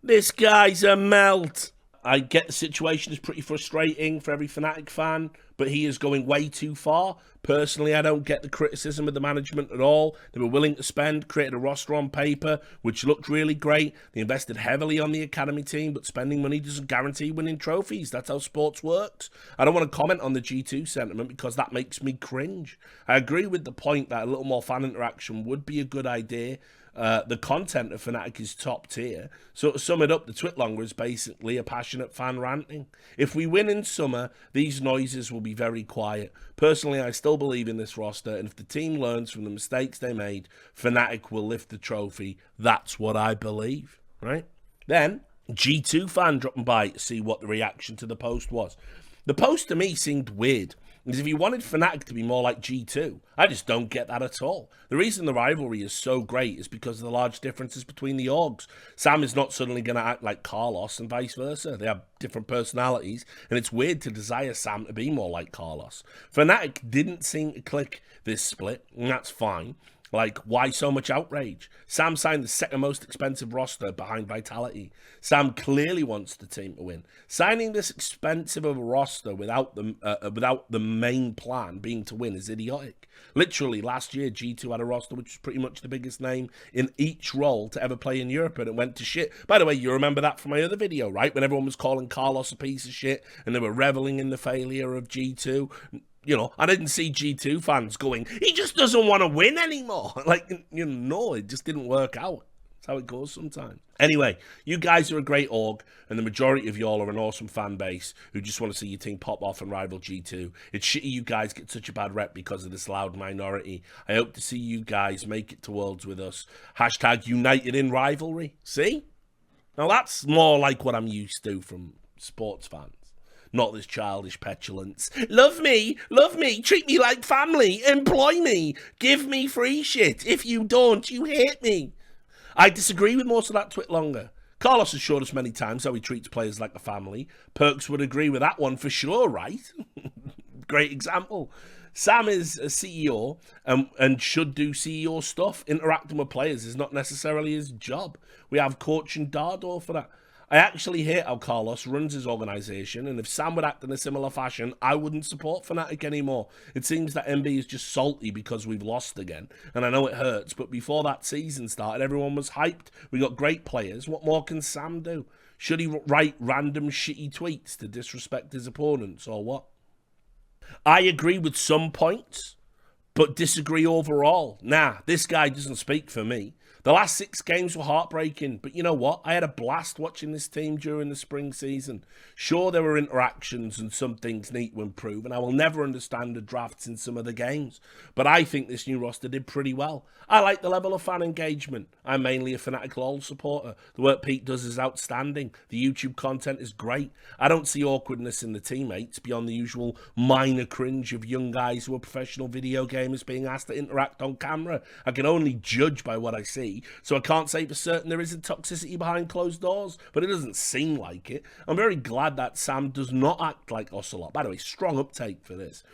This guy's a melt. I get the situation is pretty frustrating for every Fnatic fan, but he is going way too far. Personally, I don't get the criticism of the management at all. They were willing to spend, created a roster on paper, which looked really great. They invested heavily on the academy team, but spending money doesn't guarantee winning trophies. That's how sports works. I don't want to comment on the G2 sentiment because that makes me cringe. I agree with the point that a little more fan interaction would be a good idea. The content of Fnatic is top tier. So to sum it up, the Twitlonger is basically a passionate fan ranting. If we win in summer, these noises will be very quiet. Personally, I still believe in this roster, and if the team learns from the mistakes they made, Fnatic will lift the trophy. That's what I believe, right? Then, G2 fan dropping by to see what the reaction to the post was. The post to me seemed weird. Because if you wanted Fnatic to be more like G2, I just don't get that at all. The reason the rivalry is so great is because of the large differences between the orgs. Sam is not suddenly going to act like Carlos and vice versa. They have different personalities, and it's weird to desire Sam to be more like Carlos. Fnatic didn't seem to click this split, and that's fine. Like, why so much outrage? Sam signed the second most expensive roster behind Vitality. Sam clearly wants the team to win. Signing this expensive of a roster without the main plan being to win is idiotic. Literally, last year, G2 had a roster which was pretty much the biggest name in each role to ever play in Europe, and it went to shit. By the way, you remember that from my other video, right? When everyone was calling Carlos a piece of shit, and they were reveling in the failure of G2. I didn't see G2 fans going, he just doesn't want to win anymore. No, it just didn't work out. That's how it goes sometimes. Anyway, you guys are a great org, and the majority of y'all are an awesome fan base who just want to see your team pop off and rival G2. It's shitty you guys get such a bad rep because of this loud minority. I hope to see you guys make it to Worlds with us. # united in rivalry. See? Now that's more like what I'm used to from sports fans. not this childish petulance. Love me, treat me like family, employ me, give me free shit. If you don't, you hate me. I disagree with most of that twit longer. Carlos has showed us many times how he treats players like a family. Perks would agree with that one for sure, right? Great example. Sam is a CEO and should do CEO stuff. Interacting with players is not necessarily his job. We have Coach and Dardo for that. I actually hate how Carlos runs his organisation, and if Sam would act in a similar fashion, I wouldn't support Fnatic anymore. It seems that MB is just salty because we've lost again, and I know it hurts, but before that season started, everyone was hyped. We got great players. What more can Sam do? Should he write random shitty tweets to disrespect his opponents, or what? I agree with some points, but disagree overall. Nah, this guy doesn't speak for me. The last 6 games were heartbreaking, but you know what? I had a blast watching this team during the spring season. Sure, there were interactions and some things need to improve, and I will never understand the drafts in some of the games, but I think this new roster did pretty well. I like the level of fan engagement. I'm mainly a Fnatic LoL supporter. The work Pete does is outstanding. The YouTube content is great. I don't see awkwardness in the teammates beyond the usual minor cringe of young guys who are professional video gamers being asked to interact on camera. I can only judge by what I see. So I can't say for certain there isn't toxicity behind closed doors, but it doesn't seem like it. I'm very glad that Sam does not act like Ocelot. By the way, strong uptake for this.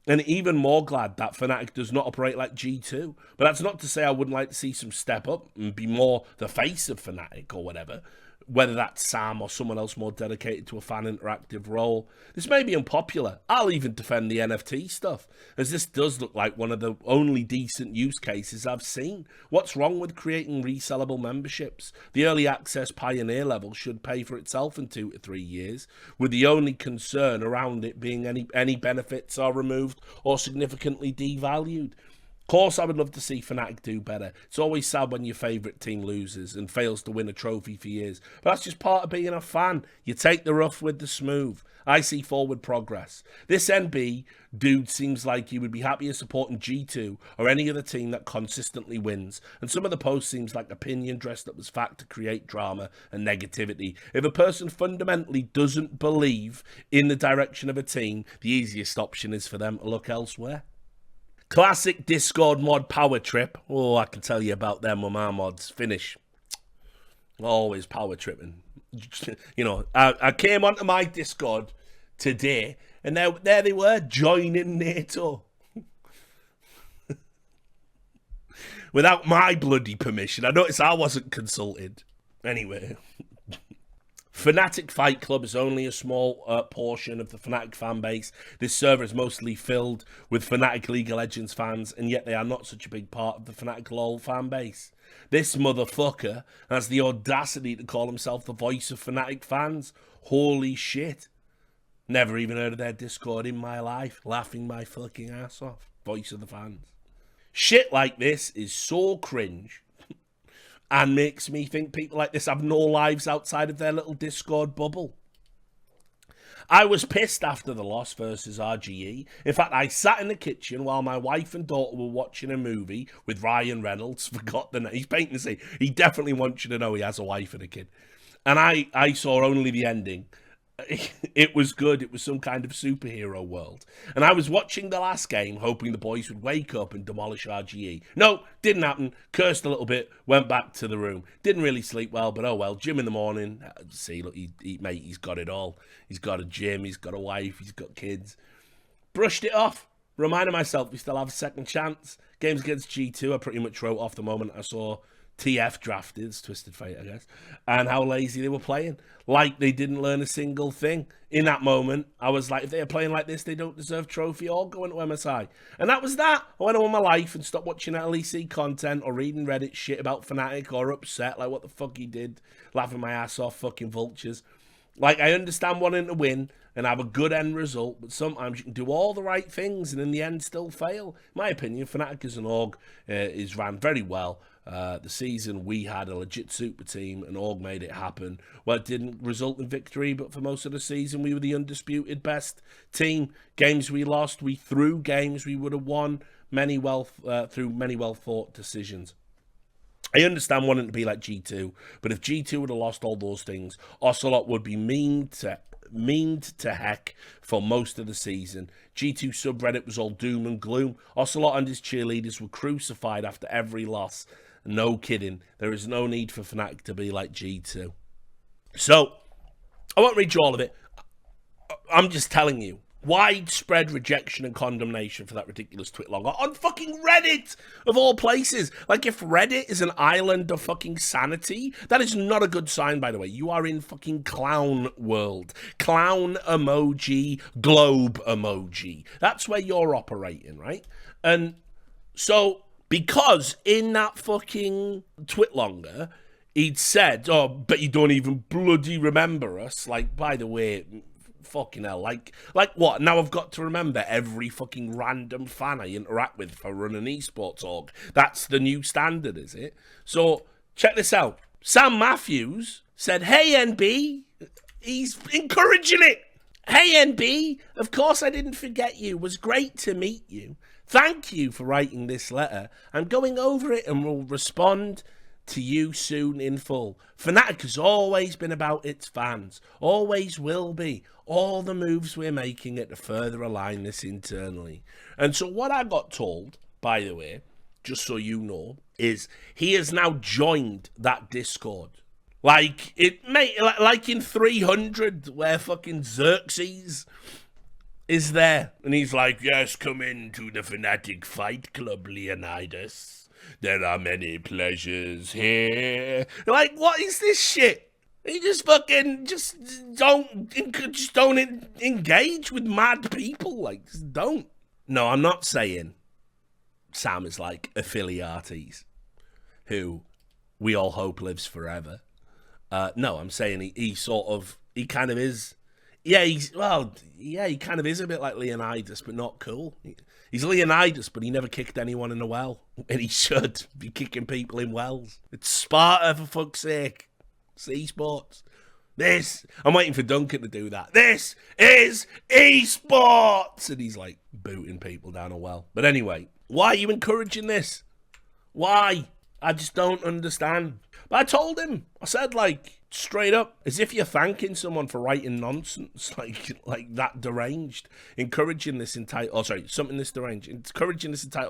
And even more glad that Fnatic does not operate like G2. But that's not to say I wouldn't like to see some step up and be more the face of Fnatic or whatever. Whether that's Sam or someone else more dedicated to a fan interactive role. This may be unpopular. I'll even defend the NFT stuff, as this does look like one of the only decent use cases I've seen. What's wrong with creating resellable memberships? The early access pioneer level should pay for itself in 2 to 3 years, with the only concern around it being any benefits are removed or significantly devalued. Of course, I would love to see Fnatic do better. It's always sad when your favourite team loses and fails to win a trophy for years. But that's just part of being a fan. You take the rough with the smooth. I see forward progress. This NB dude seems like he would be happier supporting G2 or any other team that consistently wins. And some of the posts seems like opinion dressed up as fact to create drama and negativity. If a person fundamentally doesn't believe in the direction of a team, the easiest option is for them to look elsewhere. Classic Discord mod power trip. Oh, I can tell you about them with my mods. Finish. Always power tripping. You know, I came onto my Discord today, and there they were, joining NATO. Without my bloody permission. I noticed I wasn't consulted. Anyway. Fnatic Fight Club is only a small portion of the Fnatic fan base. This server is mostly filled with Fnatic League of Legends fans, and yet they are not such a big part of the Fnatic LoL fan base. This motherfucker has the audacity to call himself the voice of Fnatic fans. Holy shit. Never even heard of their Discord in my life. Laughing my fucking ass off. Voice of the fans. Shit like this is so cringe. And makes me think people like this have no lives outside of their little Discord bubble. I was pissed after the loss versus RGE. In fact, I sat in the kitchen while my wife and daughter were watching a movie with Ryan Reynolds. Forgot the name. He's painting the scene. He definitely wants you to know he has a wife and a kid. And I saw only the ending. It was good. It was some kind of superhero world. And I was watching the last game, hoping the boys would wake up and demolish RGE. No, didn't happen. Cursed a little bit, went back to the room. Didn't really sleep well, but oh well. Gym in the morning. See, look, mate, he's got it all. He's got a gym, he's got a wife, he's got kids. Brushed it off. Reminded myself we still have a second chance. Games against G2, I pretty much wrote off the moment I saw TF drafted, it's Twisted Fate, I guess, and how lazy they were playing. Like they didn't learn a single thing. In that moment, I was like, if they're playing like this, they don't deserve trophy or go into MSI. And that was that. I went on with my life and stopped watching LEC content or reading Reddit shit about Fnatic or upset, like what the fuck he did, laughing my ass off, fucking vultures. Like, I understand wanting to win and have a good end result, but sometimes you can do all the right things and in the end still fail. In my opinion, Fnatic as an org is ran very well. The season we had a legit super team and org made it happen. Well, it didn't result in victory, but for most of the season we were the undisputed best team. Games we lost, we threw games we would have won through many well thought decisions. I understand wanting to be like G2, but if G2 would have lost all those things, Ocelot would be memed to meaned to heck for most of the season. G2 subreddit was all doom and gloom. Ocelot and his cheerleaders were crucified after every loss. No kidding. There is no need for Fnatic to be like G2. So, I won't read you all of it. I'm just telling you. Widespread rejection and condemnation for that ridiculous tweet longer on fucking Reddit, of all places. Like, if Reddit is an island of fucking sanity, that is not a good sign, by the way. You are in fucking clown world. Clown emoji, globe emoji. That's where you're operating, right? And so, because in that fucking tweet longer, he'd said, oh, but you don't even bloody remember us. Like, by the way, fucking hell, like what? Now I've got to remember every fucking random fan I interact with for running esports org. That's the new standard, is it? So, check this out. Sam Matthews said, hey, NB. He's encouraging it. Hey, NB. Of course I didn't forget you. It was great to meet you. Thank you for writing this letter. I'm going over it and will respond to you soon in full. Fnatic has always been about its fans. Always will be. All the moves we're making it to further align this internally. And so what I got told, by the way, just so you know, is he has now joined that Discord. Like in 300, where fucking Xerxes is there. And he's like, yes, come into the Fnatic Fight Club, Leonidas. There are many pleasures here. Like, what is this shit? You just don't engage with mad people. Like, just don't. No, I'm not saying Sam is like Affiliates, who we all hope lives forever. No, I'm saying he kind of is. Yeah, he kind of is a bit like Leonidas, but not cool. He's Leonidas, but he never kicked anyone in a well. And he should be kicking people in wells. It's Sparta, for fuck's sake. It's esports. I'm waiting for Duncan to do that. This is esports! And he's like booting people down a well. But anyway, why are you encouraging this? Why? I just don't understand. But I told him, I said, like, straight up, as if you're thanking someone for writing nonsense, like that deranged, encouraging this entitled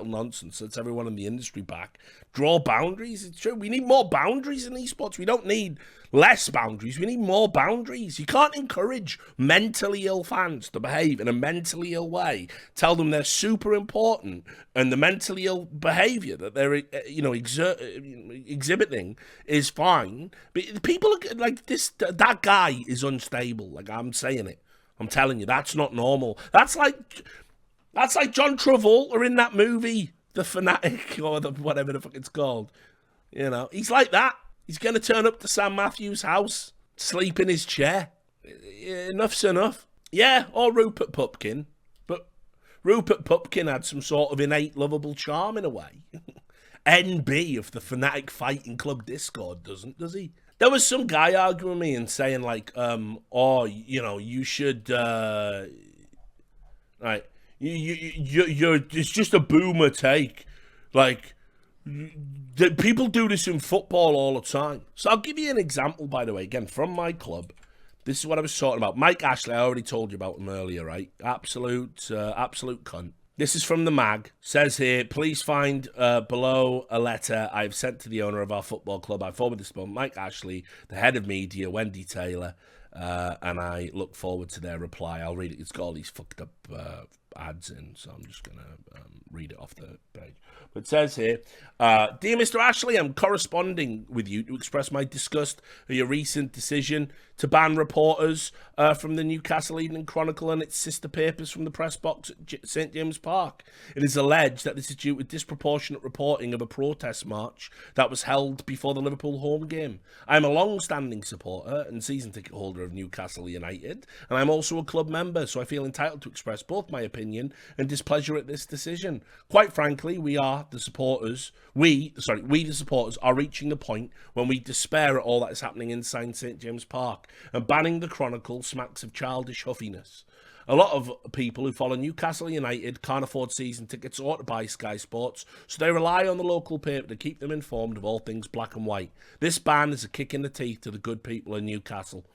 nonsense that's everyone in the industry back. Draw boundaries. It's true. We need more boundaries in esports. We don't need less boundaries. We need more boundaries. You can't encourage mentally ill fans to behave in a mentally ill way. Tell them they're super important, and the mentally ill behavior that they're, exhibiting is fine. But people are like this. That guy is unstable. Like, I'm saying it. I'm telling you, that's not normal. That's like John Travolta in that movie, The Fnatic, or whatever the fuck it's called. You know, he's like that. He's going to turn up to Sam Matthews' house, sleep in his chair. Enough's enough. Yeah, or Rupert Pupkin. But Rupert Pupkin had some sort of innate lovable charm in a way. NB of the Fnatic Fighting Club Discord doesn't, does he? There was some guy arguing with me and saying, like, you should, right, it's just a boomer take. Like, people do this in football all the time. So I'll give you an example, by the way, again, from my club. This is what I was talking about. Mike Ashley, I already told you about him earlier, right? Absolute cunt. This is from the mag. Says here, please find below a letter I've sent to the owner of our football club. I forwarded this to Mike Ashley, the head of media, Wendy Taylor, and I look forward to their reply. I'll read it. It's got all these fucked up ads in, so I'm just going to read it off the page. But it says here, Dear Mr. Ashley, I'm corresponding with you to express my disgust at your recent decision to ban reporters from the Newcastle Evening Chronicle and its sister papers from the press box at St James Park. It is alleged that this is due to disproportionate reporting of a protest march that was held before the Liverpool home game. I'm a long-standing supporter and season ticket holder of Newcastle United, and I'm also a club member, so I feel entitled to express both my opinion and displeasure at this decision. Quite frankly, we the supporters are reaching the point when we despair at all that is happening inside St James Park, and banning the Chronicle smacks of childish huffiness. A lot of people who follow Newcastle United can't afford season tickets or to buy Sky Sports, so they rely on the local paper to keep them informed of all things black and white. This ban is a kick in the teeth to the good people in Newcastle.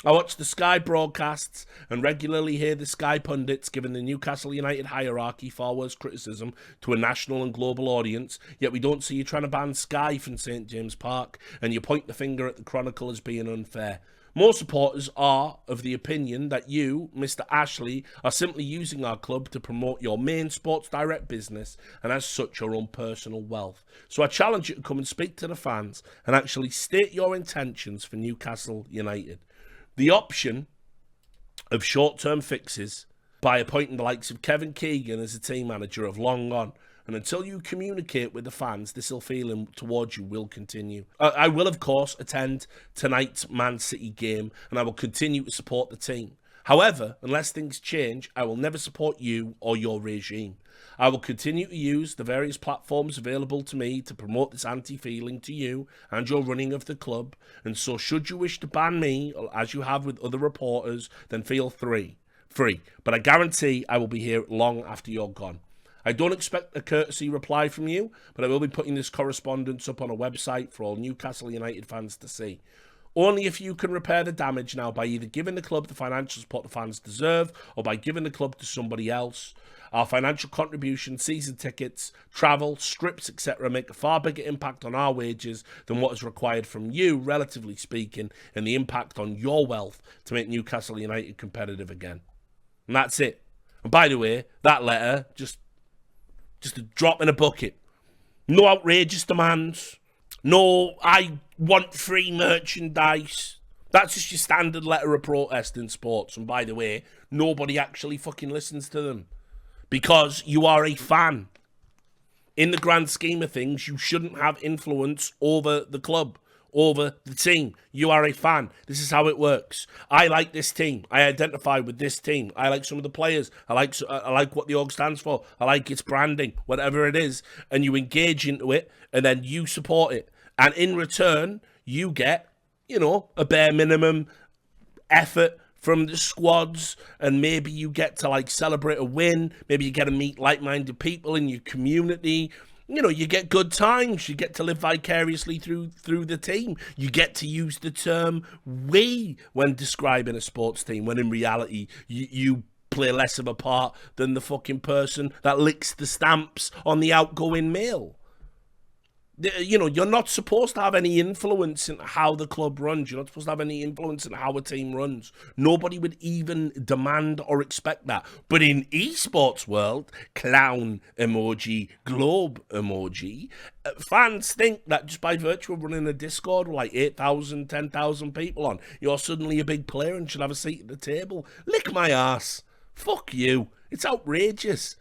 I watch the Sky broadcasts and regularly hear the Sky pundits giving the Newcastle United hierarchy far worse criticism to a national and global audience, yet we don't see you trying to ban Sky from St James Park, and you point the finger at the Chronicle as being unfair. More supporters are of the opinion that you, Mr. Ashley, are simply using our club to promote your main Sports Direct business and as such your own personal wealth. So I challenge you to come and speak to the fans and actually state your intentions for Newcastle United. The option of short-term fixes by appointing the likes of Kevin Keegan as a team manager have long gone. And until you communicate with the fans, this ill feeling towards you will continue. I will, of course, attend tonight's Man City game, and I will continue to support the team. However, unless things change, I will never support you or your regime. I will continue to use the various platforms available to me to promote this anti-feeling to you and your running of the club, and so should you wish to ban me, as you have with other reporters, then feel free. But I guarantee I will be here long after you're gone. I don't expect a courtesy reply from you, but I will be putting this correspondence up on a website for all Newcastle United fans to see. Only if you can repair the damage now by either giving the club the financial support the fans deserve or by giving the club to somebody else. Our financial contribution, season tickets, travel, strips, etc. make a far bigger impact on our wages than what is required from you, relatively speaking, and the impact on your wealth to make Newcastle United competitive again. And that's it. And by the way, that letter, just a drop in a bucket. No outrageous demands. No, I want free merchandise. That's just your standard letter of protest in sports. And by the way, nobody actually fucking listens to them. Because you are a fan. In the grand scheme of things, you shouldn't have influence over the club, over the team. You are a fan. This is how it works. I like this team. I identify with this team. I like some of the players. I like what the org stands for. I like its branding, whatever it is. And you engage into it, and then you support it. And in return, you get, a bare minimum effort from the squads, and maybe you get to celebrate a win. Maybe you get to meet like-minded people in your community. You get good times. You get to live vicariously through the team. You get to use the term "we" when describing a sports team, when in reality, you play less of a part than the fucking person that licks the stamps on the outgoing mail. You're not supposed to have any influence in how the club runs. You're not supposed to have any influence in how a team runs. Nobody would even demand or expect that. But in esports world, clown emoji, globe emoji, fans think that just by virtue of running a Discord with 8,000, 10,000 people on, you're suddenly a big player and should have a seat at the table. Lick my ass. Fuck you. It's outrageous.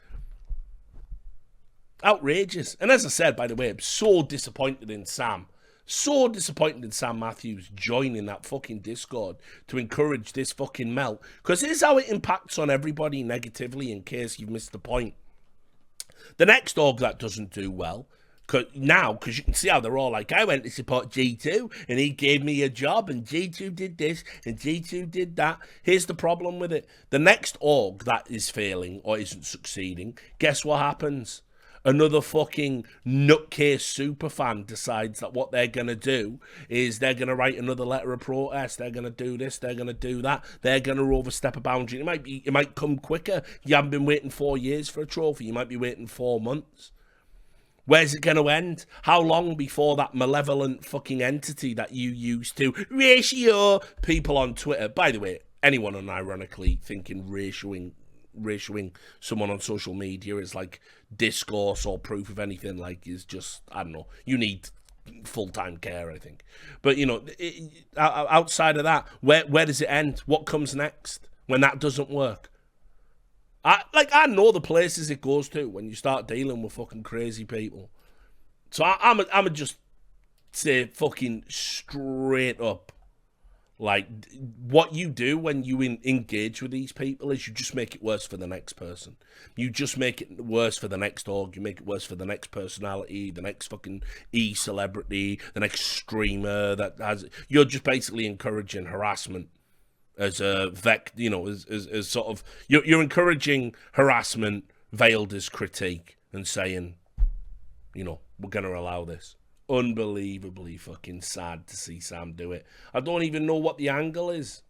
Outrageous. And as I said, by the way, I'm so disappointed in Sam. So disappointed in Sam Matthews joining that fucking Discord to encourage this fucking melt. Because here's how it impacts on everybody negatively in case you've missed the point. The next org that doesn't do well, because you can see how they're all like, I went to support G2 and he gave me a job and G2 did this and G2 did that. Here's the problem with it. The next org that is failing or isn't succeeding, guess what happens? Another fucking nutcase superfan decides that what they're going to do is they're going to write another letter of protest. They're going to do this. They're going to do that. They're going to overstep a boundary. It might come quicker. You haven't been waiting 4 years for a trophy. You might be waiting 4 months. Where's it going to end? How long before that malevolent fucking entity that you used to ratio people on Twitter? By the way, anyone unironically thinking ratioing someone on social media is discourse or proof of anything is just, I don't know, you need full-time care, I think. But outside of that, where does it end? What comes next when that doesn't work? I know the places it goes to when you start dealing with fucking crazy people. So I'm just say fucking straight up, what you do when you engage with these people is you just make it worse for the next person. You just make it worse for the next org. You make it worse for the next personality, the next fucking celebrity, the next streamer that has. You're just basically encouraging harassment as a as sort of you're encouraging harassment veiled as critique and saying, we're going to allow this. Unbelievably fucking sad to see Sam do it. I don't even know what the angle is.